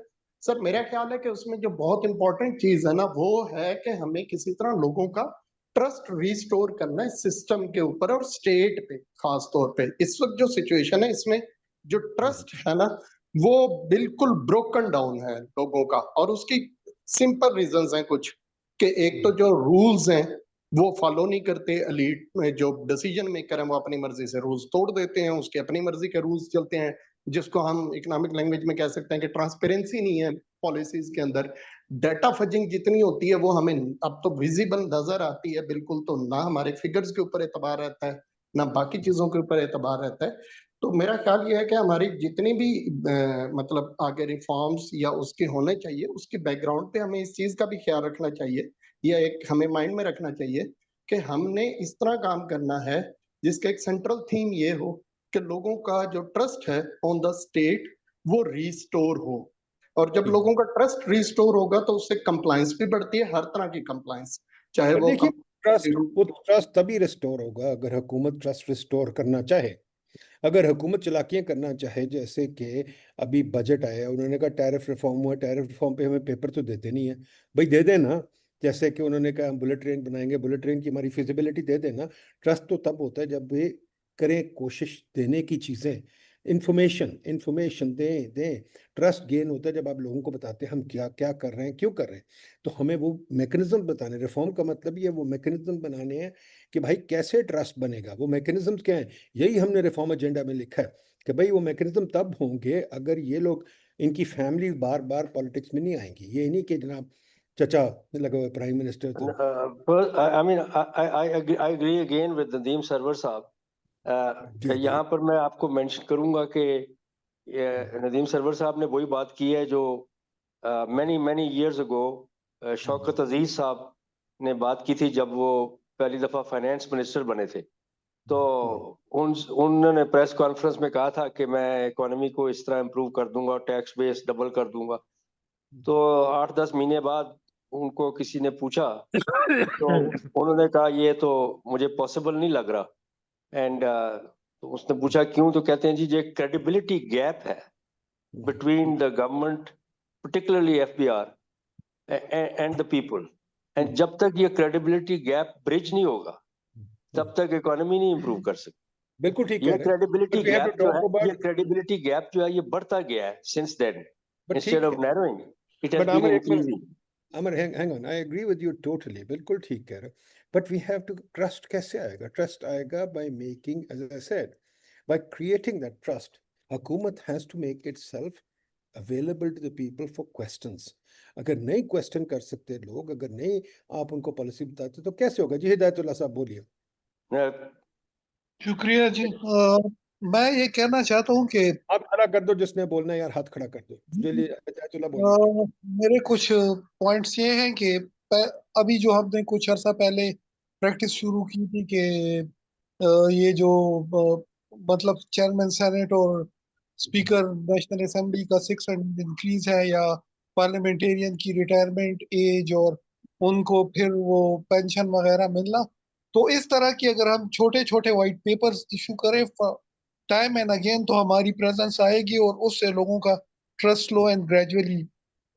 सर, मेरा ख्याल है कि उसमें जो बहुत इंपॉर्टेंट चीज है ना वो है कि हमें किसी तरह लोगों का ट्रस्ट रिस्टोर करना है सिस्टम के ऊपर और स्टेट पे खास तौर पे। इस वक्त जो सिचुएशन है इसमें जो ट्रस्ट है ना वो बिल्कुल ब्रोकन डाउन है लोगों का, और उसकी सिंपल रीजंस हैं कुछ, कि एक तो जो रूल्स हैं वो फॉलो नहीं करते, एलीट में जो डिसीजन मेकर है वो अपनी मर्जी से रूल्स तोड़ देते हैं, उसके अपनी मर्जी के रूल्स चलते हैं, जिसको हम इकोनॉमिक लैंग्वेज में कह सकते हैं कि ट्रांसपेरेंसी नहीं है पॉलिसीज के अंदर। डाटा फजिंग जितनी होती है वो हमें अब तो विजिबल नजर आती है बिल्कुल, तो ना हमारे फिगर्स के ऊपर एतबार रहता है ना बाकी चीजों के ऊपर एतबार रहता है। तो मेरा ख्याल ये है कि हमारी जितनी भी मतलब आगे रिफॉर्म्स या उसके होने चाहिए उसके बैकग्राउंड पे हमें इस चीज का भी ख्याल रखना चाहिए, या एक हमें माइंड में रखना चाहिए कि हमने इस तरह काम करना है जिसका एक सेंट्रल थीम ये हो कि लोगों का जो ट्रस्ट है ऑन द स्टेट वो रिस्टोर हो, और जब लोगों का ट्रस्ट रिस्टोर होगा तो उससे कंप्लायंस भी बढ़ती है, हर तरह की कंप्लायंस, चाहे वो देखिए, ट्रस्ट तभी रिस्टोर होगा अगर हुकूमत ट्रस्ट रिस्टोर करना चाहे। अगर हुकूमत चालाकियां करना चाहे, जैसे कि अभी बजट आया, उन्होंने कहा टैरिफ रिफॉर्म हुआ, टैरिफ रिफॉर्म पे हमें पेपर तो देते नहीं है, भाई दे देना। जैसे कि उन्होंने कहा हम बुलेट ट्रेन बनाएंगे, बुलेट ट्रेन की हमारी फिजिबिलिटी दे देना। ट्रस्ट तो तब होता है जब वे करें कोशिश देने की चीज़ें, इंफॉर्मेशन दें। ट्रस्ट गेन होता है जब आप लोगों को बताते हैं हम क्या क्या कर रहे हैं, क्यों कर रहे हैं। तो हमें वो मैकेनिज्म बताने, रिफॉर्म का मतलब ये वो मैकेनिज्म बनाने हैं कि भाई कैसे ट्रस्ट बनेगा, वो मैकेनिज्म क्या है। यही हमने रिफॉर्म एजेंडा में लिखा है कि भाई वो मैकेनिज्म तब होंगे अगर ये लोग, इनकी फैमिली बार बार पॉलिटिक्स में नहीं आएंगी। ये नहीं कि जनाब चचा लगा हुआ प्राइम मिनिस्टर तो First, I mean, I agree again with Nadeem Sarwar साहब। जी, जी। यहाँ पर मैं आपको मेंशन करूंगा कि नदीम सरवर साहब ने वही बात की है जो many years ago शौकत अजीज साहब ने बात की थी जब वो पहली दफा फाइनेंस मिनिस्टर बने थे। तो उन्होंने प्रेस कॉन्फ्रेंस में कहा था कि मैं इकोनॉमी को इस तरह इम्प्रूव कर दूंगा, टैक्स बेस डबल कर दूंगा। तो 8-10 महीने बाद उनको किसी ने पूछा तो उन्होंने कहा ये तो मुझे पॉसिबल नहीं लग रहा। एंड तो उसने पूछा क्यों, तो कहते हैं जी ये क्रेडिबिलिटी गैप है between the government, particularly FBR and the people। And जब तक ये क्रेडिबिलिटी गैप ब्रिज नहीं होगा तब तक इकोनॉमी नहीं इंप्रूव कर सकती। बिल्कुल ठीक ये कह रहे हैं। Credibility But we have to gap जो talk है, about- ये क्रेडिबिलिटी गैप जो है ये बढ़ता गया है since then, But instead ठीक of है। narrowing it has But been Amar, एक minute, increasing। Amar, hang on, I agree with you totally, बिल्कुल ठीक कह रहे हो। But we have to, trust कैसे आएगा? Trust आएगा by making, as I said, by creating that trust. हुकूमत has to make itself available to the people for questions। अगर नहीं क्वेश्चन कर सकते लोग, अगर नहीं आप उनको पॉलिसी बताते तो कैसे होगा? जी हिदायतुल्लाह साहब बोलिए। शुक्रिया जी। मैं ये कहना चाहता हूँ कि आप खड़ा कर दो, जिसने बोलना है यार हाथ खड़ा कर दो। जो हिदायतुल्लाह बोलिए। मेरे कुछ पॉइंट्स ये हैं कि अभी जो हमने कुछ अर्सा पहले प्रैक्टिस शुरू की थी कि ये जो मतलब चेयरमैन सेनेट और स्पीकर नेशनल असेंबली का 600 इंक्रीज है, या पार्लियामेंटेरियन की रिटायरमेंट एज और उनको फिर वो पेंशन वगैरह मिलना, तो इस तरह की अगर हम छोटे छोटे वाइट पेपर्स इशू करें टाइम एंड अगेन तो हमारी प्रेजेंस आएगी और उससे लोगों का ट्रस्ट लो एंड ग्रेजुअली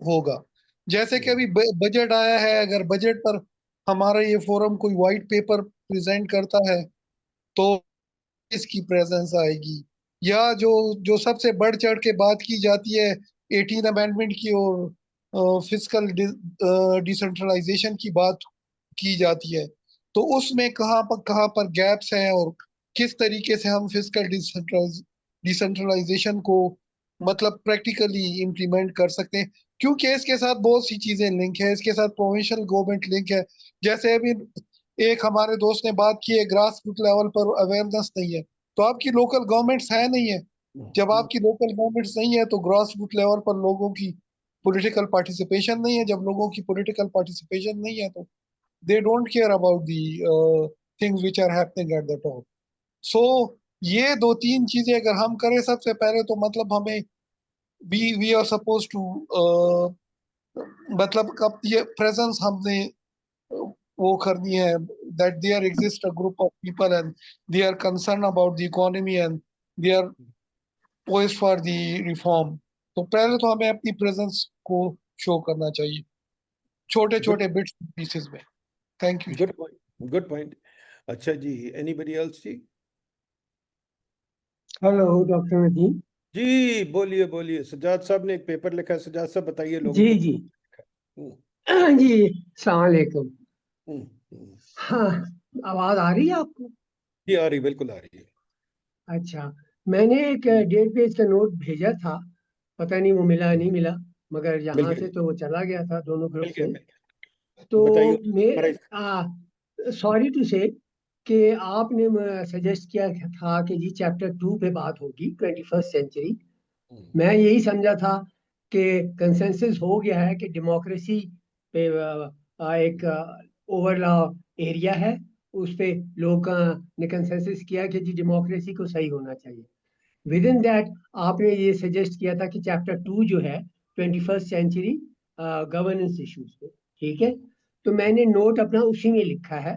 होगा। जैसे कि अभी बजट आया है, अगर बजट पर हमारा ये फोरम कोई वाइट पेपर प्रेजेंट करता है तो इसकी प्रेजेंस आएगी। या जो जो सबसे बढ़ चढ़ के बात की जाती है 18 अमेंडमेंट की और फिजिकल डिसेंट्रलाइजेशन की बात की जाती है, तो उसमें कहाँ पर गैप्स हैं और किस तरीके से हम फिजिकल डिसेंट्रलाइजेशन को मतलब प्रैक्टिकली इम्प्लीमेंट कर सकते हैं, क्योंकि इसके साथ बहुत सी चीजें लिंक है। इसके साथ प्रोविंशियल गवर्नमेंट लिंक है। जैसे अभी एक हमारे दोस्त ने बात की है ग्रास रूट लेवल पर अवेयरनेस नहीं है, तो आपकी लोकल गवर्नमेंट्स है नहीं है। जब आपकी लोकल गवर्नमेंट्स नहीं है तो ग्रास रूट लेवल पर लोगों की पॉलिटिकल पार्टिसिपेशन नहीं है। जब लोगों की पॉलिटिकल पार्टिसिपेशन नहीं है तो they don't care about the things which are happening at the top। So ये दो तीन चीजें अगर हम करें सबसे पहले तो मतलब हमें we are supposed to मतलब कब ये प्रेजेंस हमने वो करनी है that there exists a group of people and they are concerned about the economy and they are poised for the reform। तो पहले तो हमें अपनी प्रेजेंस को शो करना चाहिए छोटे छोटे बिट्स पीसेस में। Thank you. Good point, good point. अच्छा जी, एनीबडी एल्स जी? हेलो डॉक्टर नदीम जी बोलिए बोलिए। सजाद साहब ने एक पेपर लिखा है, सजाद साहब बताइए लोगों जी को। जी हम्म, जी अस्सलाम वालेकुम। हम्म। हाँ, आवाज आ रही है आपको? जी आ रही, बिल्कुल आ रही है। अच्छा, मैंने एक 1.5 पेज का नोट भेजा था, पता नहीं वो मिला नहीं मिला, मगर मिल यहाँ से गया, तो वो चला गया था दोनों ग्रुप मिल गया, से। मिल गया। तो बताइए हमारा। मैं सॉरी टू से कि आपने सजेस्ट किया था कि जी चैप्टर 2 पे बात होगी 21st सेंचुरी। मैं यही समझा था कि कंसेंसस हो गया है कि डेमोक्रेसी पे एक ओवरऑल एरिया है, उस पे लोग ने कंसेंसस किया कि जी डेमोक्रेसी को सही होना चाहिए। विद इन दैट आपने ये सजेस्ट किया था कि चैप्टर 2 जो है 21st सेंचुरी गवर्नेंस इश्यूज पे, ठीक है। तो मैंने नोट अपना उसी में लिखा है।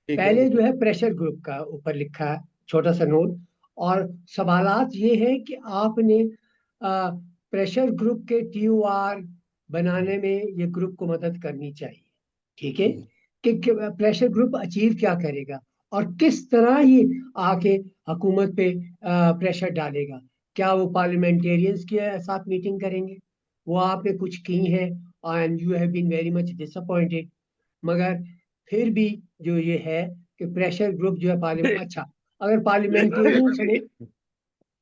पहले जो है प्रेशर ग्रुप का ऊपर लिखा है छोटा सा नोट, और सवालात ये है कि आपने प्रेशर ग्रुप के TOR बनाने में ये ग्रुप को मदद करनी चाहिए, ठीक है, कि प्रेशर ग्रुप अचीव क्या करेगा और किस तरह ये आके हुकूमत पे प्रेशर डालेगा, क्या वो पार्लियामेंटेरियंस के साथ मीटिंग करेंगे? वो आपने कुछ की है and you have been very much disappointed, मगर फिर भी जो ये है कि प्रेशर ग्रुप जो है पार्लियामेंट, अच्छा अगर पार्लियामेंटेरियंस में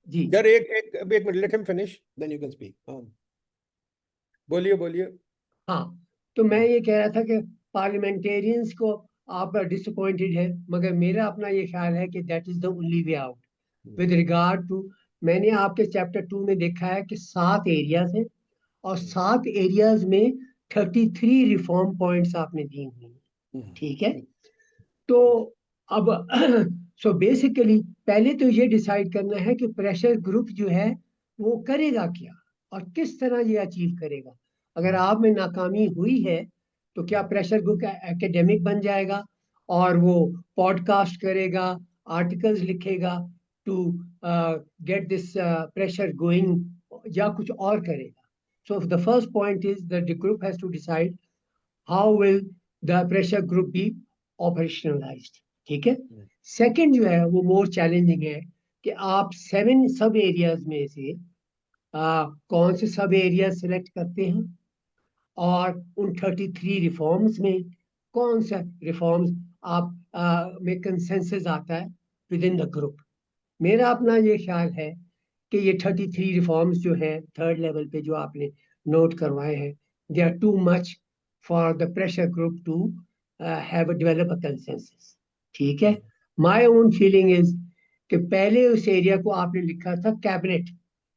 जी यार एक मिनट, let him finish then you can speak. बोलिए। हाँ, तो मैं ये कह रहा था कि पार्लियामेंटेरियंस को आप डिसअपॉइंटेड है, मगर मेरा अपना ये ख्याल है कि that is the only way out with regard to, मैंने आपके चैप्टर 2 में देखा है कि 7 एरियाज हैं और 7 एरियाज में 33 रिफॉर्म पॉइंट्स आपने दी हुई हैं, ठीक है? तो अब सो बेसिकली पहले तो ये डिसाइड करना है कि प्रेशर ग्रुप जो है वो करेगा क्या और किस तरह ये अचीव करेगा। अगर आप में नाकामी हुई है तो क्या प्रेशर ग्रुप एकेडमिक बन जाएगा और वो पॉडकास्ट करेगा, आर्टिकल्स लिखेगा to get this pressure going, या कुछ और करेगा? So the first point is the group has to decide how will the pressure group be operationalised, ठीक है? सेकंड जो है वो मोर चैलेंजिंग है कि आप 7 सब एरियाज में से कौन से सब एरिया सिलेक्ट करते हैं और उन 33 रिफॉर्म्स में कौन सा रिफॉर्म्स आप में कंसेंसस आता है विद इन द ग्रुप। मेरा अपना ये ख्याल है कि ये 33 रिफॉर्म्स जो हैं थर्ड लेवल पे जो आपने नोट करवाए हैं, they are too much for the pressure group to have develop a consensus, ठीक है? माय ओन फीलिंग इज कि पहले उस एरिया को आपने लिखा था cabinet,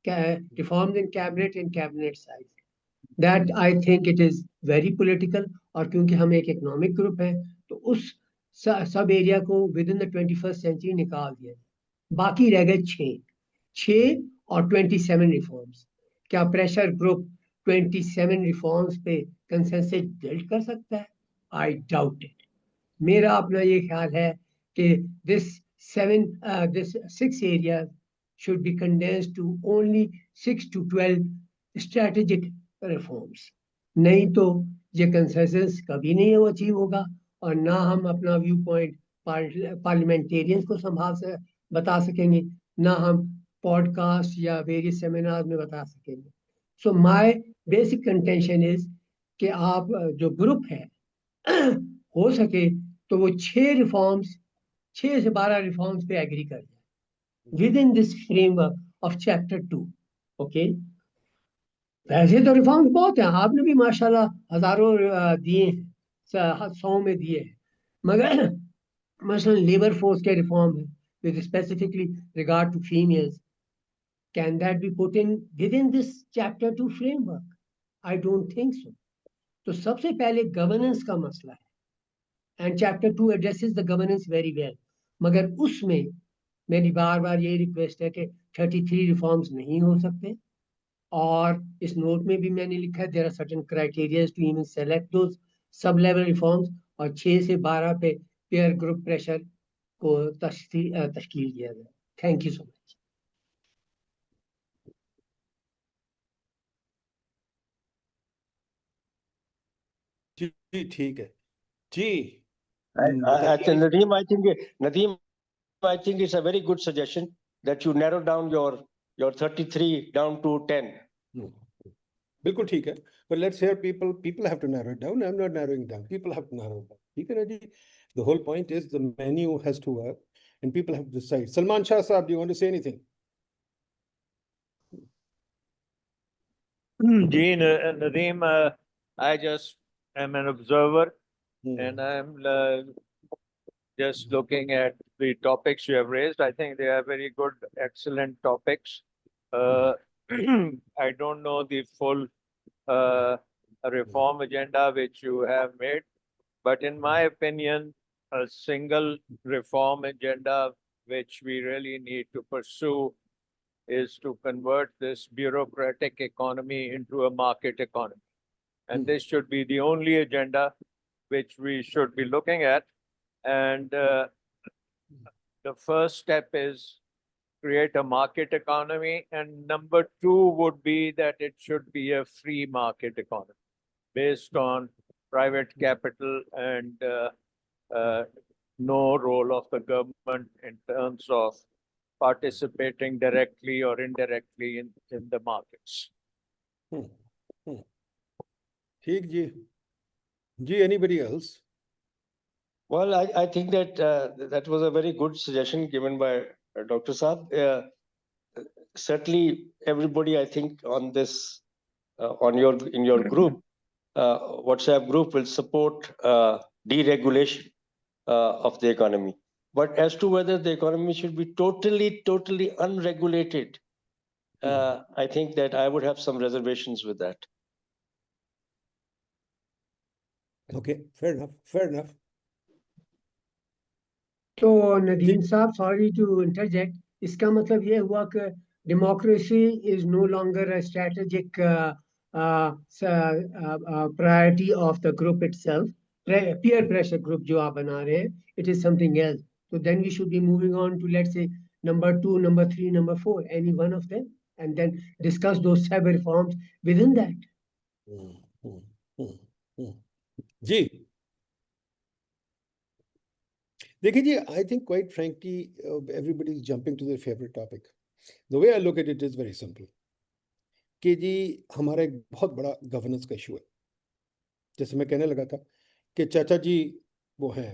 reforms in cabinet and cabinet size, that I think it is very political, और क्योंकि हम एक इकोनॉमिक ग्रुप है तो उस सब एरिया को with in the 21st century निकाल दिया। बाकी रह गए 6 और 27 रिफॉर्म्स। क्या प्रेशर ग्रुप 27 रिफॉर्म्स पे कंसेंसस बिल्ड कर सकता है? I doubt it. मेरा अपना ये ख्याल है कि this 6 area should be condensed to only 6 to 12 strategic reforms. नहीं तो ये कंसेंसस कभी नहीं वो अचीव होगा और ना हम अपना व्यू पॉइंट पार्लियामेंटेरियंस को संभाल से बता सकेंगे, ना हम पॉडकास्ट या वेरियस सेमिनार में बता सकेंगे। So my basic contention is कि आप जो ग्रुप है हो सके तो वो 6 रिफॉर्म्स, 6 से 12 रिफॉर्म्स पे एग्री कर जाए with in this framework of chapter 2, okay? वैसे तो रिफॉर्म्स बहुत हैं, आपने भी माशाल्लाह हजारों दिए हैं, 100 में दिए हैं, मगर मसलन लेबर फोर्स के रिफॉर्म है with specifically regard to females, can that be put in within this chapter 2 framework? I don't think so. तो सबसे पहले गवर्नेंस का मसला है and chapter 2 addresses the governance very well, मगर उसमें मेरी बार बार यही रिक्वेस्ट है कि 33 रिफॉर्म्स नहीं हो सकते, और इस नोट में भी मैंने लिखा है there are certain criterias to even select those sub level reforms, और 6 से 12 पे पेयर ग्रुप प्रेशर को तश्कील किया गया। Thank you so much. जी ठीक है जी। Nadeem, I think it's a very good suggestion that you narrow down your 33 down to 10. बिल्कुल ठीक है, but let's hear people have to narrow it down. I'm not narrowing down, people have to narrow it down, ठीक है ना जी? The whole point is the menu has to work and people have to decide. Salman Shah Saab, do you want to say anything? Ji, Nadeem, I just am an observer and I'm just looking at the topics you have raised. I think they are very good, excellent topics. I don't know the full reform agenda which you have made, but in my opinion, a single reform agenda which we really need to pursue is to convert this bureaucratic economy into a market economy. And this should be the only agenda which we should be looking at. And the first step is create a market economy. And number 2 would be that it should be a free market economy based on private capital and no role of the government in terms of participating directly or indirectly in the markets. ठीक जी जी anybody else? Well, I think that that was a very good suggestion given by Dr. Saab. Certainly, everybody, I think, on this, in your group, WhatsApp group, will support deregulation of the economy. But as to whether the economy should be totally unregulated, I think that I would have some reservations with that. Okay, fair enough, fair enough. तो नदीम साहब, sorry to interject, इसका मतलब ये हुआ कि democracy is no longer a strategic priority of the group itself, peer pressure group जो आप बना रहे हैं, it is something else. So then we should be moving on to, let's say, number 2, number 3, number 4, any one of them, and then discuss those 7 reforms within that. जी देखिए जी, I think quite frankly, everybody is jumping to their favorite topic. The way I look at it is very simple. कि जी हमारा एक बहुत बड़ा governance का issue है. जैसे मैं कहने लगा था कि चाचा जी वो हैं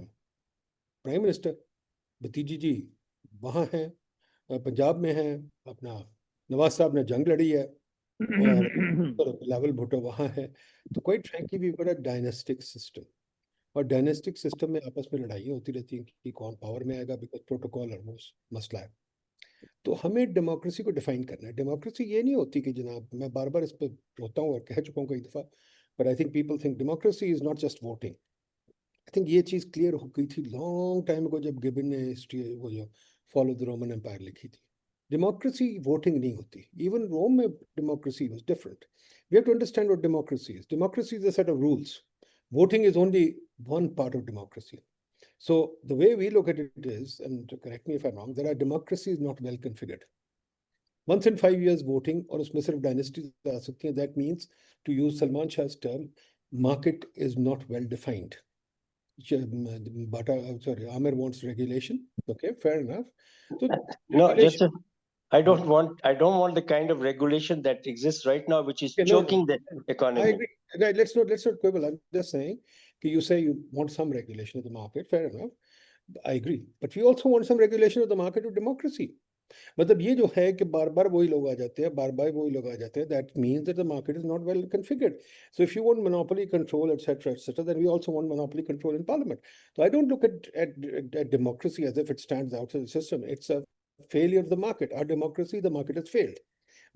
प्राइम मिनिस्टर, भतीजी जी वहाँ हैं, पंजाब में हैं, अपना नवाज साहब ने जंग लड़ी है, और बिलावल भुट्टो वहाँ है. तो quite frankly we got a dynastic system, और डायनेस्टिक सिस्टम में आपस में लड़ाइयाँ होती रहती हैं कि कौन पावर में आएगा, बिकॉज प्रोटोकॉल और वो मसला है. तो हमें डेमोक्रेसी को डिफाइन करना है. डेमोक्रेसी ये नहीं होती कि जनाब, मैं बार बार इस पर रोता हूँ और कह चुका हूँ कई दफ़ा, but I think people think democracy is not just voting. I think ये चीज़ क्लियर हो गई थी लॉन्ग टाइम को जब गिबन ने हिस्ट्री वो जो फॉलो द रोमन एम्पायर लिखी थी. डेमोक्रेसी वोटिंग नहीं होती. इवन रोम में democracy was different. We have to understand what democracy is. Democracy is a set of rules. Voting is only one part of democracy. So the way we look at it is, and correct me if I'm wrong, that our democracy is not well configured. Once in 5 years voting, और उसमें सिर्फ dynasties आ सकती हैं. That means, to use Salman Shah's term, market is not well defined. Amir wants regulation. Okay, fair enough. So No, just I don't want the kind of regulation that exists right now, which is choking the economy. I agree. Right, let's not quibble. I'm just saying, you say you want some regulation of the market. Fair enough. I agree. But we also want some regulation of the market of democracy. मतलब ये जो है कि बार बार वही लोग आ जाते हैं, that means that the market is not well configured. So if you want monopoly control, etc., then we also want monopoly control in parliament. So I don't look at democracy as if it stands outside the system. It's a failure of the market. Our democracy, the market has failed.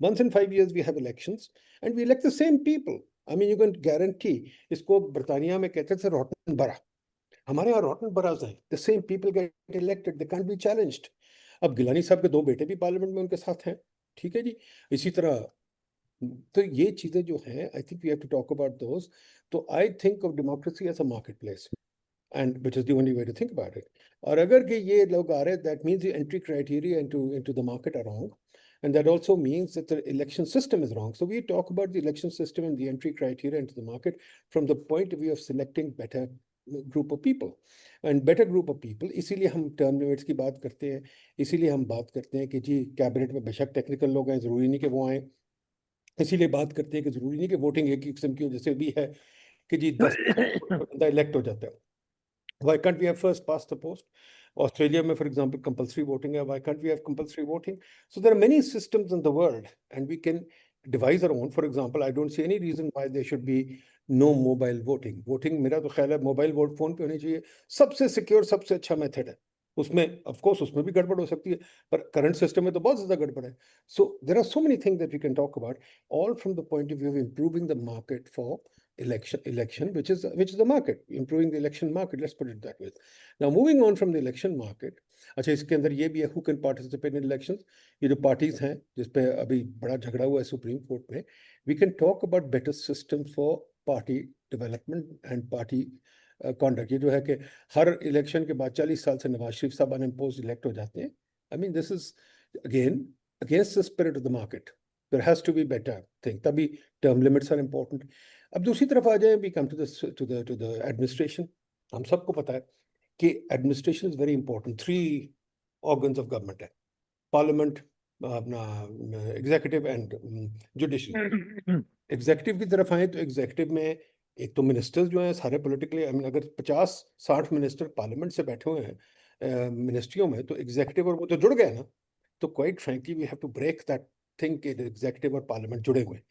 Once in 5 years we have elections and we elect the same people. I mean, you can guarantee, इसको Britannia में कहते थे rotten borough. हमारे यहाँ rotten boroughs हैं. The same people get elected. They can't be challenged. अब गिलानी साहब के 2 बेटे भी पार्लियामेंट में उनके साथ हैं. ठीक है जी. इसी तरह तो ये चीजें जो हैं, I think we have to talk about those. तो I think of democracy as a marketplace, and which is the only way to think about it. और अगर कि ये लोग आ रहे, that means the entry criteria into the market are wrong. And that also means that the election system is wrong. So we talk about the election system and the entry criteria into the market from the point of view of selecting better group of people. And better group of people, इसीलिए हम term limits की बात करते हैं, इसीलिए हम बात करते हैं कि जी कैबिनेट में बेशक टेक्निकल लोग हैं, ज़रूरी नहीं कि वो आए. इसीलिए बात करते हैं कि ज़रूरी नहीं कि वोटिंग एक किस्म की वजह से भी है कि जी 10 बंदा इलेक्ट हो जाता है. Why can't we have first past the post? Australia, for example, compulsory voting. Why can't we have compulsory voting? So there are many systems in the world, and we can devise our own. For example, I don't see any reason why there should be no mobile voting. Voting, मेरा तो ख्याल है mobile vote phone पे होनी चाहिए. सबसे secure, सबसे अच्छा मेथड है. उसमें of course उसमें भी गड़बड़ हो सकती है, पर करंट सिस्टम में तो बहुत ज़्यादा गड़बड़ है. So there are so many things that we can talk about, all from the point of view of improving the market for election, which is the market, improving the election market. Let's put it that way. Now, moving on from the election market, अच्छा इसके अंदर ये भी है, who can participate in elections? ये जो parties हैं, जिस पे अभी बड़ा झगड़ा हुआ है सुप्रीम कोर्ट में, we can talk about better systems for party development and party conduct. ये जो है कि हर इलेक्शन के बाद 40 साल से नवाज शरीफ साहब unimposed elect हो जाते हैं. I mean, this is again against the spirit of the market. There has to be better thing. तभी term limits are important. अब दूसरी तरफ आ जाए, we come to the administration. हम सबको पता है कि administration is very important. 3 organs of government है. पार्लियामेंट, अपना एग्जीक्यूटिव एंड जुडिशरी। एग्जीक्यूटिव की तरफ आए तो एग्जीक्यूटिव में एक तो मिनिस्टर्स जो हैं सारे पॉलिटिकली, आई मीन अगर 50-60 मिनिस्टर पार्लियामेंट से बैठे हुए हैं मिनिस्ट्रियों में, तो एग्जीक्यूटिव और वो तो जुड़ गए ना। तो quite frankly we have to break that thing कि एग्जीक्यूटिव और पार्लियामेंट जुड़े हुए हैं।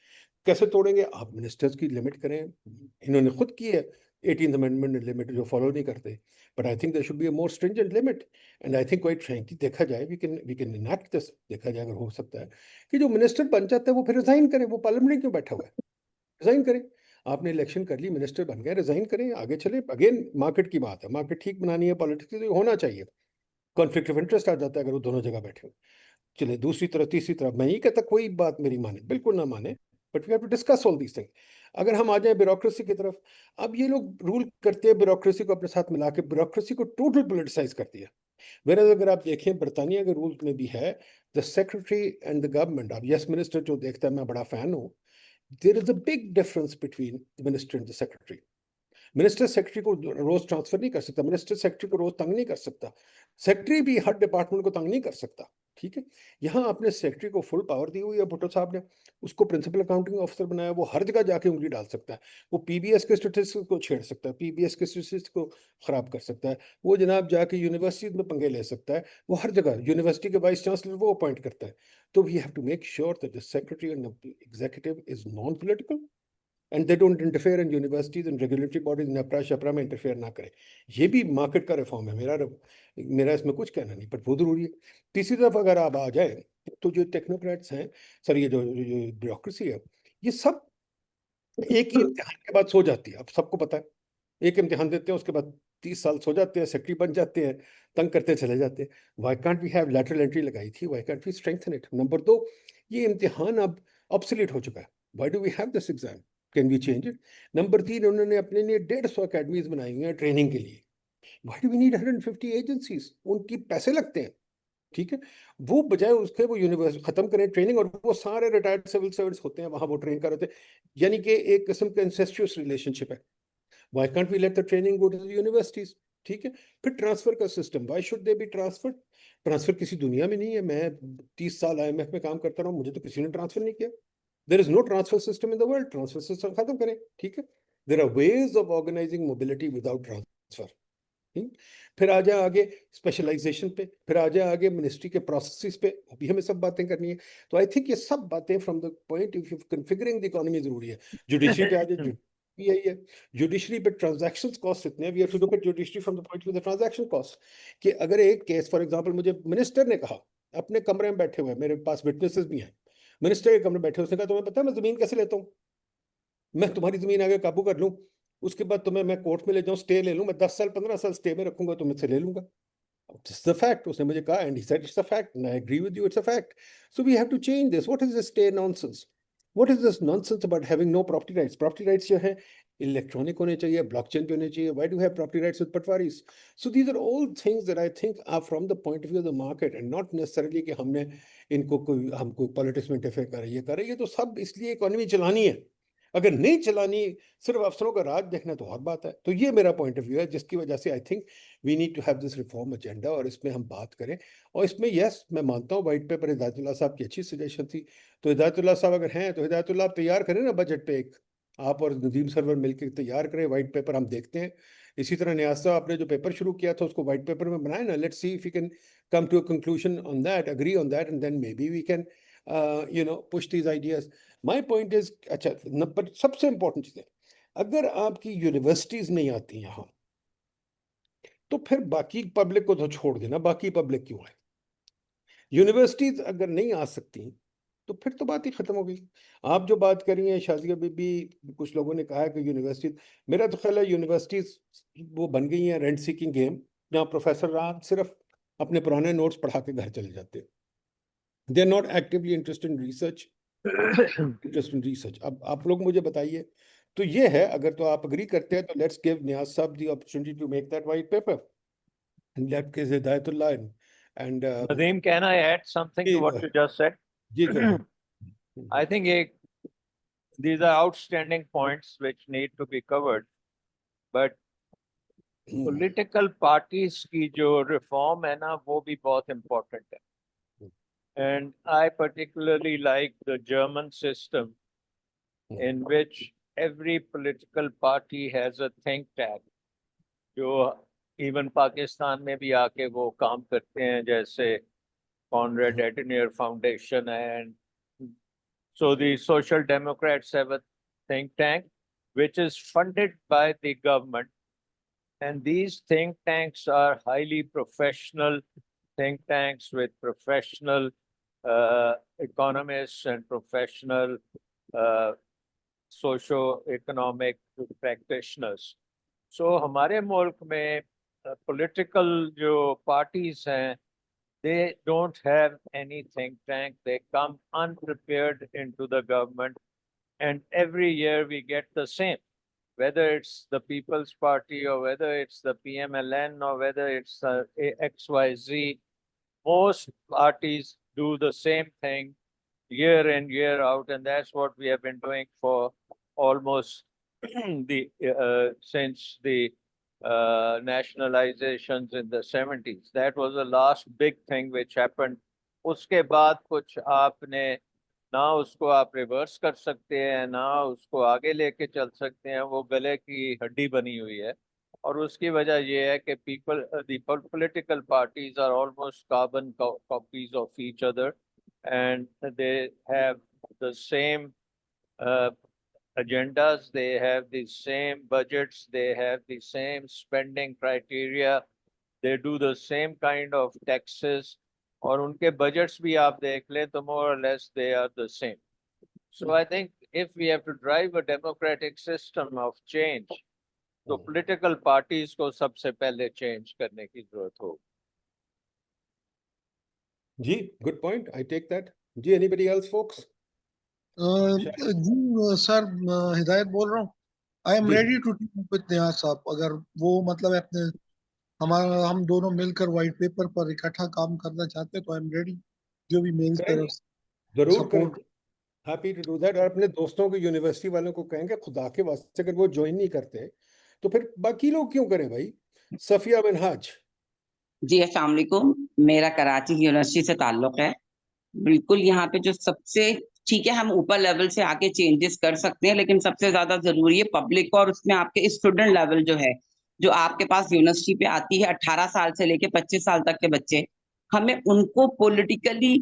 कैसे तोड़ेंगे? आप मिनिस्टर्स की लिमिट करें, इन्होंने खुद की है 18th अमेंडमेंट लिमिट जो फॉलो नहीं करते, but I think there should be a more stringent limit. And I think quite frankly देखा जाए वी कैन इनैक्ट दिस, देखा जाए अगर हो सकता है कि जो मिनिस्टर बन जाता है वो फिर रिजाइन करे, वो पार्लियामेंट में क्यों बैठा हुआ है, रिजाइन करें। आपने इलेक्शन कर ली, मिनिस्टर बन गए, रिजाइन करें, आगे चले। अगेन मार्केट की बात है, मार्केट ठीक बनानी है पॉलिटिक्स की, तो होना चाहिए। कॉन्फ्लिक्ट ऑफ इंटरेस्ट आ जाता है अगर वो दोनों जगह बैठे हो। चले दूसरी तरफ, तीसरी तरफ, मैं ये कहता कोई बात मेरी माने, बिल्कुल ना माने, but we have to discuss all these thing. अगर हम आ जाए ब्यूरोक्रेसी की तरफ, अब ये लोग रूल करते हैं ब्यूरोक्रेसी को अपने साथ मिला के, ब्यूरोक्रेसी को टोटल पोलिटिसाइज कर दिया। वेयर अगर आप देखें बरतानिया के रूल में भी है, the secretary and the government, अब यस मिनिस्टर जो देखता है, मैं बड़ा फैन हूँ, there is a big difference between the minister and the secretary. Minister secretary को रोज ट्रांसफर नहीं कर सकता, मिनिस्टर सेक्रेटरी को रोज तंग नहीं कर सकता, सेक्रेटरी भी हर डिपार्टमेंट को तंग नहीं कर सकता। ठीक है, यहाँ आपने सेक्रेटरी को फुल पावर दी हुई है भुट्टो साहब ने, उसको प्रिंसिपल अकाउंटिंग ऑफिसर बनाया, वो हर जगह जाके उंगली डाल सकता है, वो पीबीएस के स्टेटिस्टिक्स को छेड़ सकता है, पीबीएस के स्टेटिस्टिक्स को खराब कर सकता है, वो जनाब जाके यूनिवर्सिटी में पंगे ले सकता है, वो हर जगह यूनिवर्सिटी के वाइस चांसलर वो अपॉइंट करता है। तो we have to make sure that the secretary and executive is non political and they don't interfere in universities and regulatory bodies NEPRA शपरा में इंटरफेयर ना करें। ये भी मार्केट का रिफॉर्म है, मेरा इसमें कुछ कहना नहीं, पर वो जरूरी है। तीसरी तरफ अगर आप आ जाए तो जो टेक्नोक्रेट्स हैं, सर ये जो ब्यूरोक्रेसी है, ये सब एक ही इम्तिहान के बाद सो जाती है। अब सबको पता है, एक इम्तिहान देते हैं उसके बाद 30 साल सो जाते हैं, सेक्रेटरी बन जाते हैं, तंग करते चले जाते हैं। Why can't we have lateral entry लगाई थी, why can't we strengthen it. Number 2, ये इम्तिहान अब ऑब्सोलीट हो चुका है, why do we have this exam, can we change it. Number 3, उन्होंने अपने लिए 150 अकेडमीज बनाई हुई हैं ट्रेनिंग के लिए। Why do we need 150 agencies, उनकी पैसे लगते हैं। ठीक है, वो बजाय उसके वो यूनिवर्सिटी खत्म करें ट्रेनिंग, और वो सारे रिटायर्ड सिविल सर्वेंट्स होते हैं वहां, वो ट्रेन कर रहे थे, यानी कि एक किस्म का इंसेस्टियस रिलेशनशिप है। Why can't we let the training go to the universities? ठीक है, फिर ट्रांसफर का system, why should they be transferred? Transfer किसी दुनिया में नहीं है। मैं 30 साल IMF में काम करता रहा हूँ, मुझे तो किसी ने ट्रांसफर नहीं किया। There is no transfer system in the world. Transfer system खत्म करें। ठीक है, there are ways of organizing mobility without transfer. फिर आ जाए आगे स्पेशलाइजेशन पे, फिर आ जाए आगे मिनिस्ट्री के प्रोसेसेस पे, वो भी हमें सब बातें करनी है। तो आई थिंक ये सब बातें from the point of configuring the economy जरूरी है। जुडिशरी पे आ जाए, यही है, जुडिशरी पे ट्रांजैक्शन कॉस्ट इतने हैं, we have to look at judiciary from the point of the transaction cost, कि अगर एक केस फॉर एग्जांपल मुझे मिनिस्टर ने कहा, अपने कमरे में बैठे हुए, मेरे पास विटनेसेस भी हैं, मिनिस्टर के कमरे में बैठे, उसने कहा तुम्हें पता है मैं जमीन कैसे लेता हूँ, मैं तुम्हारी जमीन आगे काबू कर लूँ, उसके बाद तुम्हें मैं कोर्ट में ले जाऊँ, स्टे ले लूँ, मैं 10 साल 15 साल स्टे में रखूंगा, तो मुझसे ले लूंगा। It's the fact. उसने मुझे कहा, and he said it's a fact, and I agree with you, it's a fact. So we have to change this. What is this stay nonsense? What is this nonsense about having no property rights? Property rights जो है electronic होने चाहिए, blockchain पे होने चाहिए. Why do you have property rights with पटवारीज? So these are all things that I think are from the point of view of the market and not necessarily कि हमने इनको कोई हम कोई पॉलिटिक्स में इंटरफेयर कर रही है, कर रही है, तो सब इसलिए इकोनॉमी चलानी है। अगर नहीं चलानी, सिर्फ अफसरों का राज देखना, तो और बात है। तो ये मेरा पॉइंट ऑफ व्यू है, जिसकी वजह से I think we need to have this reform agenda, और इसमें हम बात करें। और इसमें यस, मैं मानता हूँ वाइट पेपर हिदायतुल्लाह साहब की अच्छी सजेशन थी, तो हिदायतुल्लाह साहब अगर हैं तो हिदायतुल्लाह आप तैयार करें ना बजट पे, एक आप और नदीम सरवर मिलकर तैयार करें वाइट पेपर, हम देखते हैं। इसी तरह नियाज साहब आपने जो पेपर शुरू किया था उसको वाइट पेपर में बनाए ना, let's see if you can come to a conclusion on that, agree on that, and then maybe we can push these ideas. My point is, अच्छा नंबर सबसे इंपॉर्टेंट चीज़ है, अगर आपकी यूनिवर्सिटीज नहीं आती यहाँ, तो फिर बाकी पब्लिक को तो छोड़ देना, बाकी पब्लिक क्यों है? यूनिवर्सिटीज अगर नहीं आ सकती तो फिर तो बात ही खत्म हो गई। आप जो बात कर रही हैं शाजिया बीबी, कुछ लोगों ने कहा है कि यूनिवर्सिटी, मेरा तो ख्याल है यूनिवर्सिटीज वो बन गई हैं रेंट सीकिंग गेम, जहाँ प्रोफेसर रात सिर्फ अपने पुराने नोट्स पढ़ा के घर चले जाते हैं। They are not actively interested in research. अब आप लोग मुझे बताइए, तो ये है, अगर तो आप अग्री करते हैं तो let's give Niaz Sahab the opportunity to make that white paper and let के Hidayatullah and Nadeem, can I add something to what you just said? जी go ahead. I think these are outstanding points which need to be covered, but political parties की जो reform है ना, वो भी बहुत important है। And I particularly like the German system, in which every political party has a think tank, जो even Pakistan में भी आके वो काम करते हैं, जैसे Conrad Adenauer Foundation. And so the Social Democrats have a think tank which is funded by the government. And these think tanks are highly professional think tanks with professional economists and professional socio-economic practitioners. So हमारे मुल्क में political जो parties हैं, they don't have any think tank. They come unprepared into the government, and every year we get the same, whether it's the People's Party or whether it's the PMLN or whether it's XYZ. Most parties do the same thing year in, year out, and that's what we have been doing for almost since the nationalizations in the 70s. That was the last big thing which happened. उसके बाद कुछ आपने ना उसको आप reverse कर सकते हैं, ना उसको आगे लेके चल सकते हैं, वो गले की हड्डी बनी हुई है. और उसकी वजह ये है कि the political parties are almost carbon copies of each other, and they have the same agendas, they have the same budgets, they have the same spending criteria, they do the same kind of taxes, और उनके budgets भी आप देख लें तो more or less they are the same. So I think if we have to drive a democratic system of change, तो political parties को सबसे पहले change करने की जरूरत होगी. जी, good point. I take that. जी, anybody else, folks? जी सर, हिदायत बोल रहा हूँ. आई एम जी. Ready to team with Niaz Sahab. अगर वो मतलब अपने हम दोनों मिलकर व्हाइट पेपर पर इकट्ठा काम करना चाहते हैं तो आई एम रेडी. जो भी मेरी करेंगे. तरफ से जरूर सपोर्ट. करेंगे. Happy to do that. और अपने दोस्तों को, यूनिवर्सिटी वालों को कहेंगे, खुदा के वास्ते अगर वो ज्वाइन नहीं करते तो फिर बाकी लोग क्यों करें भाई. सफिया मिनहाज. जी अस्सलाम वालेकुम. मेरा कराची यूनिवर्सिटी से ताल्लुक है. बिल्कुल यहाँ पे जो सबसे ठीक है, हम ऊपर लेवल से आके चेंजेस कर सकते हैं, लेकिन सबसे ज्यादा जरूरी है पब्लिक और उसमें आपके स्टूडेंट लेवल जो है, जो आपके पास यूनिवर्सिटी पे आती है 18 साल से लेके 25 साल तक के बच्चे, हमें उनको पॉलिटिकली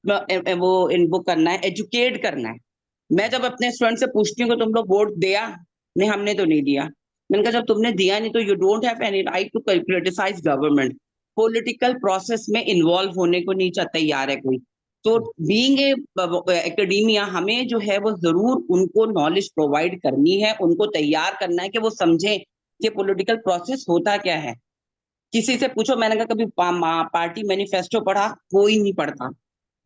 वो इनको करना है, एजुकेट करना है. मैं जब अपने स्टूडेंट से पूछती हूँ कि तुम लोग वोट दिया, नहीं हमने तो नहीं दिया. मैंने कहा जब तुमने दिया नहीं तो you don't have any right to criticise government. Political process में इन्वॉल्व होने को नहीं तैयार है कोई. तो बीइंग एकेडमिया हमें जो है वो जरूर उनको नॉलेज प्रोवाइड करनी है, उनको तैयार करना है कि वो समझें कि पॉलिटिकल प्रोसेस होता क्या है. किसी से पूछो, मैंने कहा कभी पार्टी मैनिफेस्टो पढ़ा, कोई नहीं पढ़ता.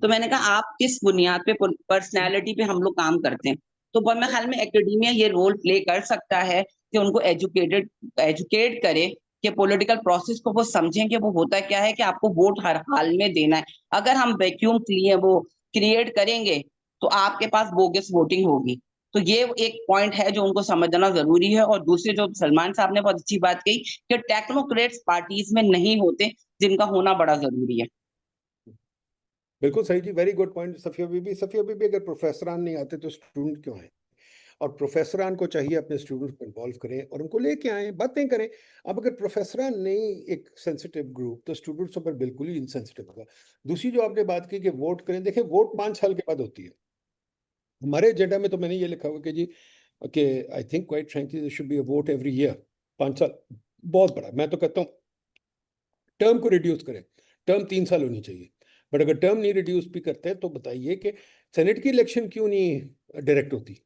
तो मैंने कहा आप किस बुनियाद पे, पर्सनैलिटी पे हम लोग काम करते हैं. तो मेरे ख्याल में एकेडमिया ये रोल प्ले कर सकता है कि उनको एजुकेट करे कि पॉलिटिकल प्रोसेस को वो समझें कि वो होता क्या है, कि आपको वोट हर हाल में देना है. अगर हम वैक्यूम वो क्रिएट करेंगे तो आपके पास बोगस वोटिंग होगी. तो ये एक पॉइंट है जो उनको समझना जरूरी है. और दूसरे जो सलमान साहब ने बहुत अच्छी बात कही कि टेक्नोक्रेट्स पार्टीज में नहीं होते, जिनका होना बड़ा जरूरी है. बिल्कुल सही जी. Very good point. Safia Bibi अगर प्रोफेसरान नहीं आते तो स्टूडेंट क्यों आए. और प्रोफेसरान को चाहिए अपने स्टूडेंट्स को इन्वॉल्व करें और उनको लेके आए, बातें करें. अब अगर प्रोफेसरान नहीं एक सेंसिटिव ग्रुप, तो स्टूडेंट्स पर बिल्कुल ही इनसेंसिटिव होगा. दूसरी जो आपने बात की कि वोट करें, देखिए वोट 5 साल के बाद होती है. हमारे एजेंडा में तो मैंने ये लिखा हुआ कि जी कि I think quite frankly there should be a vote every year. 5 साल बहुत बड़ा. मैं तो कहता हूँ टर्म को रिड्यूस करें. टर्म 3 साल होनी चाहिए. बट अगर टर्म नहीं रिड्यूस भी करते हैं तो बताइए कि सेनेट की इलेक्शन क्यों नहीं डायरेक्ट होती.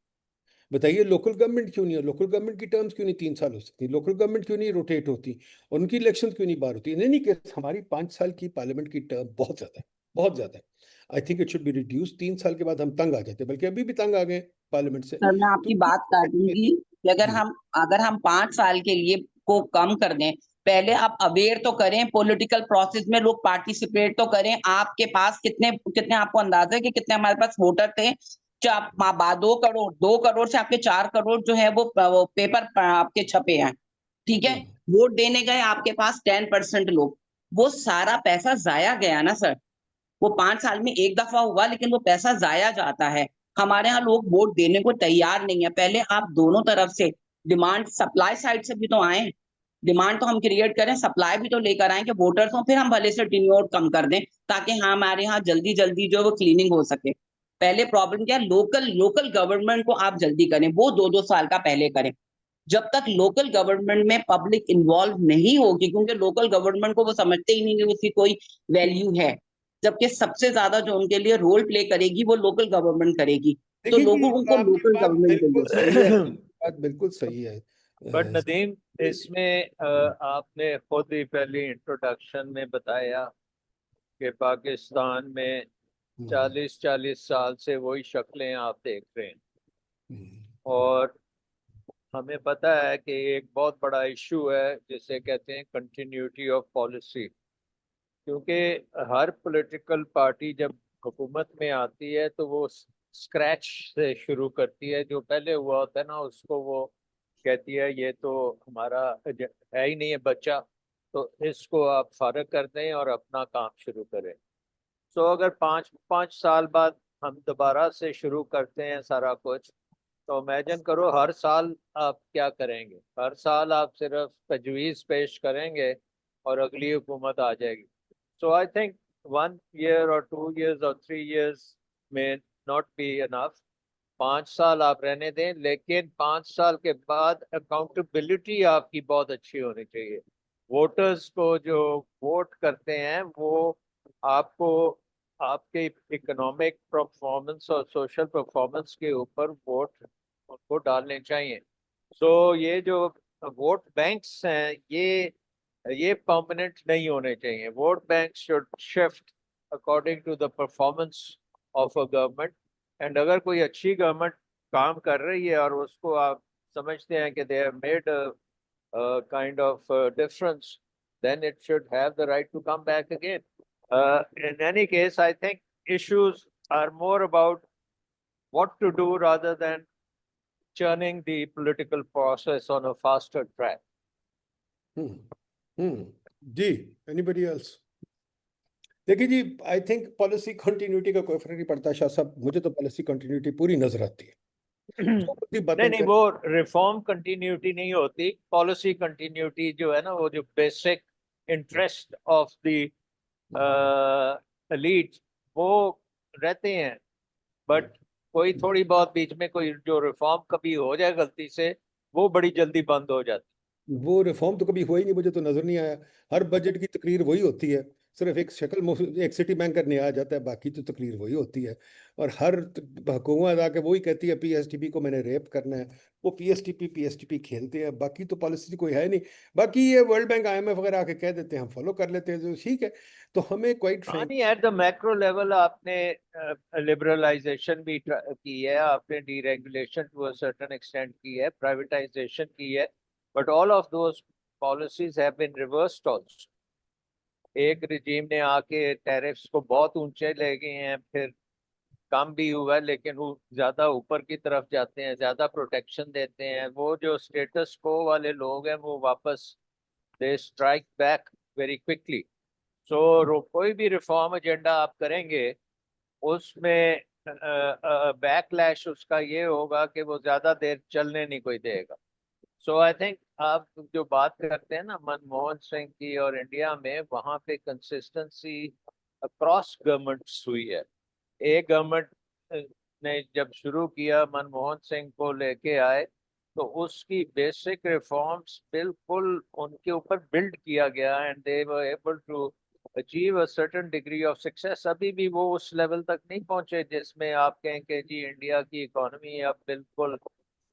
बताइए लोकल गवर्नमेंट क्यों नहीं, लोकल गवर्नमेंट की टर्म्स क्यों नहीं 3 साल हो सकती. लोकल गवर्नमेंट क्यों नहीं रोटेट होती और उनकी इलेक्शन क्यों नहीं बाहर होती. नहीं कि हमारी 5 साल की पार्लियामेंट की टर्म बहुत ज्यादा है, बहुत ज्यादा है. I think it should be reduce. 3 साल के बाद हम तंग आ जाते हैं, बल्कि अभी भी तंग आ गए पार्लियामेंट से. सर मैं आपकी बात काटूंगी कि अगर हम 5 साल के लिए को कम कर दें, पहले आप अवेयर तो करें, पॉलिटिकल प्रोसेस में लोग पार्टिसिपेट तो करें. आपके पास कितने आपको अंदाजा है कि कितने हमारे पास वोटर थे. 2 करोड़ से आपके 4 करोड़ जो है वो पेपर आपके छपे हैं. ठीक है, वोट देने गए आपके पास 10% लोग. वो सारा पैसा जाया गया ना सर. वो 5 साल में एक दफा हुआ, लेकिन वो पैसा जाया जाता है। हमारे यहाँ लोग वोट देने को तैयार नहीं है। पहले आप दोनों तरफ से डिमांड, सप्लाई साइड से भी तो आए, डिमांड तो हम क्रिएट करें, सप्लाई भी तो लेकर आए कि वोटर्स हो, फिर हम भले से टिन्योर कम कर दें ताकि हमारे यहाँ जल्दी जल्दी जो वो क्लीनिंग हो सके। पहले प्रॉब्लम क्या है, लोकल गवर्नमेंट को आप जल्दी करें, वो 2-2 साल का पहले करें। जब तक लोकल गवर्नमेंट में पब्लिक इन्वॉल्व नहीं होगी, क्योंकि लोकल गवर्नमेंट को वो समझते ही नहीं कि उसकी कोई वैल्यू है, जबकि सबसे ज्यादा जो उनके लिए रोल प्ले करेगी वो लोकल गवर्नमेंट करेगी। तो देखिए जी, लोगों को आपकी लोकल बात गवर्नमेंट बिल्कुल सही है, बात बिल्कुल सही है। बट नदीम, इसमें आपने खुद ही पहली इंट्रोडक्शन में बताया कि पाकिस्तान में 40-40 साल से वही शक्लें आप देख रहे हैं, और हमें पता है कि एक बहुत बड़ा इशू है जिसे कहते हैं कंटिन्यूटी ऑफ पॉलिसी, क्योंकि हर पॉलिटिकल पार्टी जब हुकूमत में आती है तो वो स्क्रैच से शुरू करती है। जो पहले हुआ होता है ना, उसको वो कहती है ये तो हमारा है ही नहीं है बच्चा, तो इसको आप फारग कर दें और अपना काम शुरू करें। सो अगर 5 साल बाद हम दोबारा से शुरू करते हैं सारा कुछ, तो इमेजिन करो हर साल आप क्या करेंगे। हर साल आप सिर्फ तजवीज़ पेश करेंगे और अगली हुकूमत आ जाएगी। सो I think 1 year or 2 years or 3 years may not be enough। 5 साल आप रहने दें, लेकिन 5 साल के बाद अकाउंटेबिलिटी आपकी बहुत अच्छी होनी चाहिए। वोटर्स को जो वोट करते हैं वो आपको आपके इकोनॉमिक परफॉर्मेंस और सोशल परफॉर्मेंस के ऊपर वोट उनको डालने चाहिए। सो ये जो वोट बैंक्स हैं ये परमानेंट नहीं होने चाहिए। Vote bank should shift according to the performance of a government. And अगर कोई अच्छी गवर्नमेंट काम कर रही है और उसको आप समझते हैं कि they have made kind of difference, then it should have the right to come back again. In any case, I think issues are more about what to do rather than churning the political process on a faster track. जी, anybody else? देखिए जी, I think policy continuity का कोई फर्क नहीं पड़ता शाह साहब, मुझे तो पॉलिसी कंटिन्यूटी पूरी नजर आती है। नहीं, वो रिफॉर्म कंटिन्यूटी नहीं होती, पॉलिसी कंटिन्यूटी जो है ना, वो जो basic interest of the elite वो रहते हैं। बट कोई थोड़ी बहुत बीच में कोई जो रिफॉर्म कभी हो जाए गलती से, वो बड़ी जल्दी बंद हो जाती। वो रिफॉर्म तो कभी हुआ ही नहीं, मुझे तो नजर नहीं आया। हर बजट की तकरीर वही होती है, सिर्फ एक एक सिटी बैंकर नया आ जाता है, बाकी तो तकरीर वही होती है। और हर हुकूमत आके वही कहती है पीएसटीपी को मैंने रेप करना है, वो पीएसटीपी खेलते हैं, बाकी तो पॉलिसी कोई है नहीं। बाकी ये वर्ल्ड बैंक IMF वगैरह आके कह देते हैं, हम फॉलो कर लेते हैं, तो ठीक है। तो हमें क्वाइट नहीं, एट द मैक्रो लेवल आपने लिबरलाइजेशन भी की है, आपने deregulation to a certain extent की है, प्राइवेटाइजेशन की है, but all of those policies have been reversed also. एक रिजीम ने आके टैरिफ्स को बहुत ऊंचे ले गए हैं, फिर कम भी हुआ, लेकिन वो ज्यादा ऊपर की तरफ जाते हैं, ज्यादा प्रोटेक्शन देते हैं। वो जो स्टेटस को वाले लोग हैं वो वापस they strike back very quickly. सो कोई भी रिफॉर्म एजेंडा आप करेंगे उसमें बैकलैश उसका ये होगा कि वो ज्यादा देर चलने नहीं कोई देगा। सो आई थिंक आप जो बात करते हैं ना मनमोहन सिंह की और इंडिया में, वहाँ पे कंसिस्टेंसी अक्रॉस गवर्नमेंट्स हुई है। एक गवर्नमेंट ने जब शुरू किया, मनमोहन सिंह को लेके आए, तो उसकी बेसिक रिफॉर्म्स बिल्कुल उनके ऊपर बिल्ड किया गया and they were able to achieve a certain degree of success. अभी भी वो उस लेवल तक नहीं पहुंचे जिसमें आप कहें कि जी इंडिया की इकोनॉमी अब बिल्कुल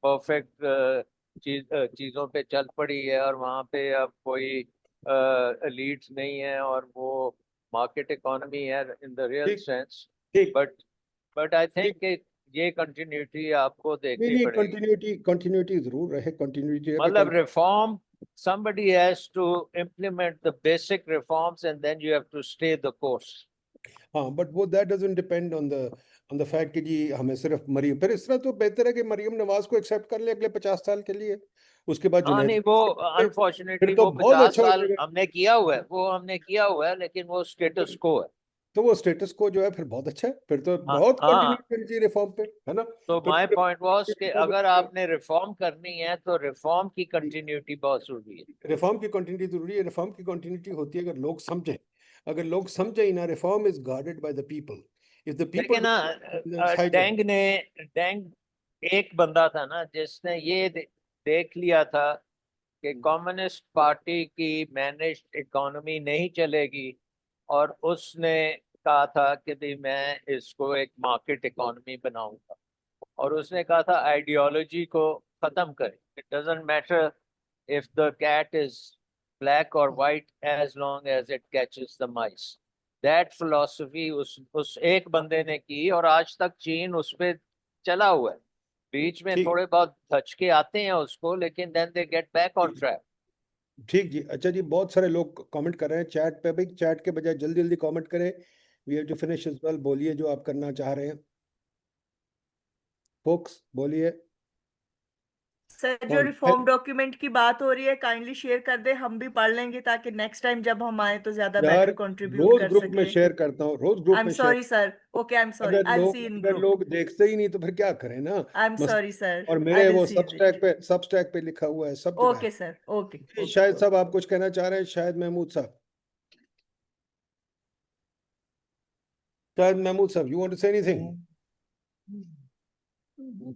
परफेक्ट चीज़ों पे चल पड़ी है और वहाँ पे अब कोई एलीट्स नहीं है और वो मार्केट इकोनॉमी है in the real sense. But I think ये कंटिन्यूटी आपको देखनी पड़ेगी। कंटिन्यूटी जरूर रहे, कंटिन्यूटी मतलब reform, somebody has to implement the basic reforms and then you have to stay the course. हाँ, बट वो that doesn't depend on the fact कि जी हमें सिर्फ मरियम, फिर इस तरह तो बेहतर है कि मरियम नवाज को एक्सेप्ट कर ले अगले 50 साल के लिए, उसके बाद हाँ नहीं, वो अनफॉर्चुनेटली वो 50 साल हमने किया हुआ है, लेकिन वो स्टेटस को है। तो वो स्टेटस को जो है फिर बहुत अच्छा है, फिर तो हाँ, बहुत हाँ। कंटिन्यू करनी चाहिए रिफॉर्म पे, है ना? तो फिर माय तो पॉइंट वाज कि reform अगर आपने रिफॉर्म करनी है तो रिफॉर्म की कंटिन्यूटी बहुत जरूरी है। रिफॉर्म की कंटिन्यूटी जरूरी है। रिफॉर्म की कंटिन्यूटी होती है अगर लोग समझें, अगर लोग समझें ना, reform is guarded by the people, if the देखिए पीपल ना, डेंग एक बंदा था ना जिसने ये देख लिया था कि कम्युनिस्ट पार्टी की मैनेज्ड इकोनॉमी नहीं चलेगी, और उसने कहा था कि भाई मैं इसको एक मार्केट इकोनॉमी बनाऊंगा, और उसने कहा था आइडियोलॉजी को खत्म करें। It doesn't matter if the cat is black or white as long as it catches the mice. That philosophy उस एक बंदे ने की, और आज तक चीन उस पे चला हुआ है। बीच में ठीक। थोड़े बहुत धचके आते हैं उसको, लेकिन then they get back on track. ठीक जी। अच्छा जी, बहुत सारे लोग कमेंट कर रहे हैं चैट पे, भाई चैट के बजाय जल्दी जल्दी कमेंट करें, we have to finish as well. बोलिए जो आप करना चाह रहे हैं फोक्स, बोलिए। सर जो कौन? रिफॉर्म डॉक्यूमेंट की बात हो रही है काइंडली शेयर कर दे, हम भी पढ़ लेंगे ताकि नेक्स्ट टाइम जब हम आए तो ज्यादा यार बेटर कंट्रीब्यूट रोज कर ग्रुप में सके। शेयर करता हूँ, रोज आई ग्रुप एम में share. Sorry sir, okay I am sorry, I will see in अगर ग्रुप। लोग देखते ही नहीं तो फिर क्या करें ना। आई एम सॉरी सर, और आई मेरे विल वो सी इट। सबस्टैक पे लिखा हुआ है, सब जगह ओके सर, ओके है। शायद साहब आप कुछ कहना चाह रहे हैं, शायद महमूद साहब, you want to say anything?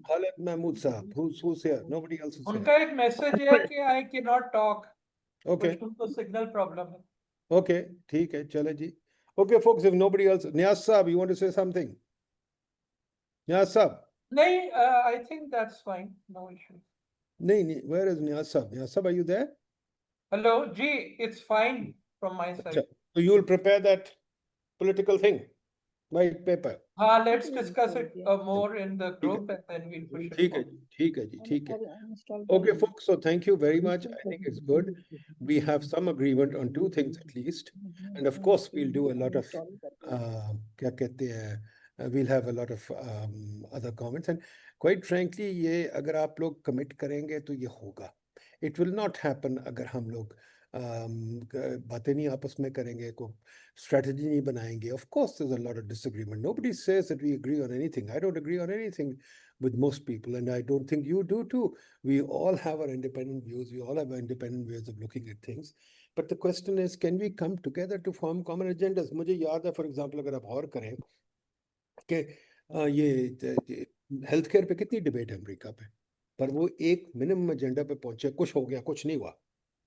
Khalid Mahmood साहब, who's here? Nobody else is here. उनका एक मैसेज है कि I can not talk, Okay, कुछ उनको सिग्नल प्रॉब्लम है। okay, ठीक है, चले जी। Okay, folks, if nobody else, Niaz साहब, you want to say something? Niaz साहब, नहीं, I think that's fine, no issue. नहीं, where is Niaz साहब? Niaz साहब, are you there? हेलो जी, इट्स फाइन फ्रॉम माय अच्छा, side. so you will prepare that political thing, white paper. हाँ, let's discuss it more in the ठीक है, group and then we'll push it ठीक है जी, ठीक है जी, ठीक है। Okay, folks, so thank you very much. I think it's good. We have some agreement on two things at least. And of course, we'll do a lot of, क्या कहते हैं, we'll have a lot of other comments. And quite frankly, ये अगर आप लोग commit करेंगे तो ये होगा. It will not happen अगर हम लोग बातें नहीं आपस में करेंगे, को strategy नहीं बनाएंगे. Of course, there's a lot of disagreement. Nobody says that we agree on anything. I don't agree on anything with most people, and I don't think you do too. We all have our independent views. We all have our independent ways of looking at things. But the question is, can we come together to form common agendas? मुझे याद है, for example, अगर आप और करें कि ये health care पे कितनी डिबेट है अमेरिका पे, पर वो एक मिनिमम एजेंडा पे पहुंचे, कुछ हो गया, कुछ नहीं हुआ।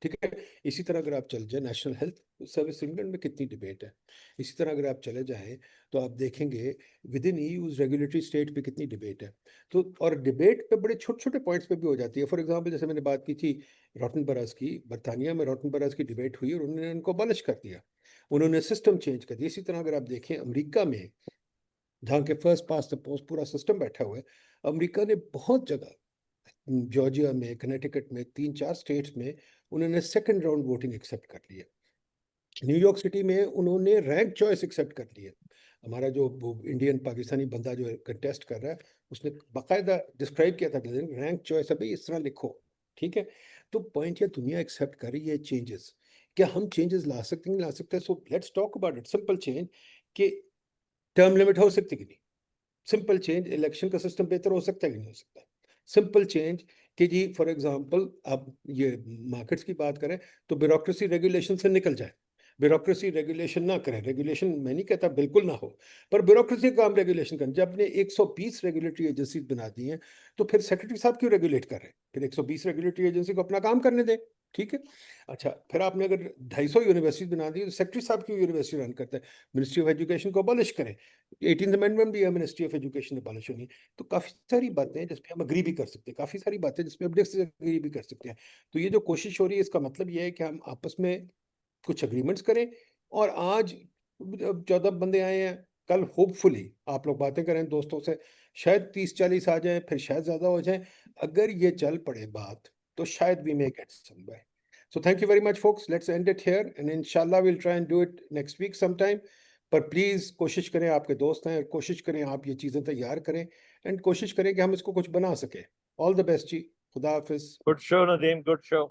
ठीक है, इसी तरह अगर आप चल जाए, नेशनल हेल्थ सर्विस इंग्लैंड में कितनी डिबेट है। इसी तरह अगर आप चले जाएं तो आप देखेंगे with in EU regulatory state पे कितनी डिबेट है। तो और डिबेट पे बड़े छोटे छोटे पॉइंट्स पे भी हो जाती है। फॉर एग्जांपल, जैसे मैंने बात की थी रॉटन बराज की, बर्तानिया में रॉटन बराज की डिबेट हुई और उन्होंने उनको अबॉलिश कर दिया, उन्होंने सिस्टम चेंज कर दिया। इसी तरह अगर आप देखें अमेरिका में, जहाँ के फर्स्ट पास्ट द पोस्ट पूरा सिस्टम बैठा हुआ है, अमेरिका ने बहुत जगह, जॉर्जिया में, कनेटिकट में, 3-4 स्टेट्स में उन्होंने सेकंड राउंड वोटिंग एक्सेप्ट कर लिया। न्यूयॉर्क सिटी में उन्होंने रैंक चॉइस एक्सेप्ट कर लिया। हमारा जो इंडियन पाकिस्तानी बंदा जो कंटेस्ट कर रहा है, उसने बाकायदा डिस्क्राइब किया था रैंक चॉइस, अभी इस तरह लिखो। ठीक है, तो पॉइंट ये दुनिया एक्सेप्ट कर रही है चेंजेस। क्या हम चेंजेस ला सकते हैं, नहीं ला सकते? So let's talk about it. Simple change कि टर्म लिमिट हो सकती कि नहीं, सिंपल चेंज इलेक्शन का सिस्टम बेहतर हो सकता है कि नहीं हो सकता, सिंपल चेंज कि जी फॉर एग्जांपल आप ये मार्केट्स की बात करें तो ब्यूरोक्रेसी रेगुलेशन से निकल जाए, ब्यूरोक्रेसी रेगुलेशन ना करें। रेगुलेशन मैं नहीं कहता बिल्कुल ना हो, पर ब्यूरोक्रेसी का हम रेगुलेशन करें। जब आपने 120 रेगुलेटरी एजेंसी बना दी हैं तो फिर सेक्रेटरी साहब क्यों रेगुलेट कर रहे हैं? फिर 120 रेगुलेटरी एजेंसी को अपना काम करने दें। ठीक है, अच्छा, फिर आपने अगर 250 यूनिवर्सिटी बना दी तो सेक्रेटरी साहब क्यों यूनिवर्सिटी रन करते हैं? मिनिस्ट्री ऑफ एजुकेशन को अबॉलिश करें। 18th अमेंडमेंट भी है, मिनिस्ट्री ऑफ एजुकेशन अबॉलिश होनी। तो काफ़ी सारी बातें हैं जिसपे हम अग्री भी कर सकते हैं, काफ़ी सारी बातें जिसपे हम डिसएग्री भी कर सकते हैं। तो ये जो कोशिश हो रही है, इसका मतलब ये है कि हम आपस में कुछ अग्रीमेंट्स करें। और आज 14 बंदे आए हैं, कल होपफुली आप लोग बातें करें दोस्तों से, शायद 30-40 आ जाएं, फिर शायद ज़्यादा हो जाएं। अगर ये चल पड़े बात तो शायद we may get somewhere. So thank you very much, folks. Let's end it here, and inshallah we'll try and do it next week sometime. पर प्लीज कोशिश करें, आपके दोस्त हैं, और कोशिश करें आप ये चीजें तैयार करें, एंड कोशिश करें कि हम इसको कुछ बना सके। ऑल द बेस्ट जी, खुदा हाफिज। Good show, Nadeem. Good show.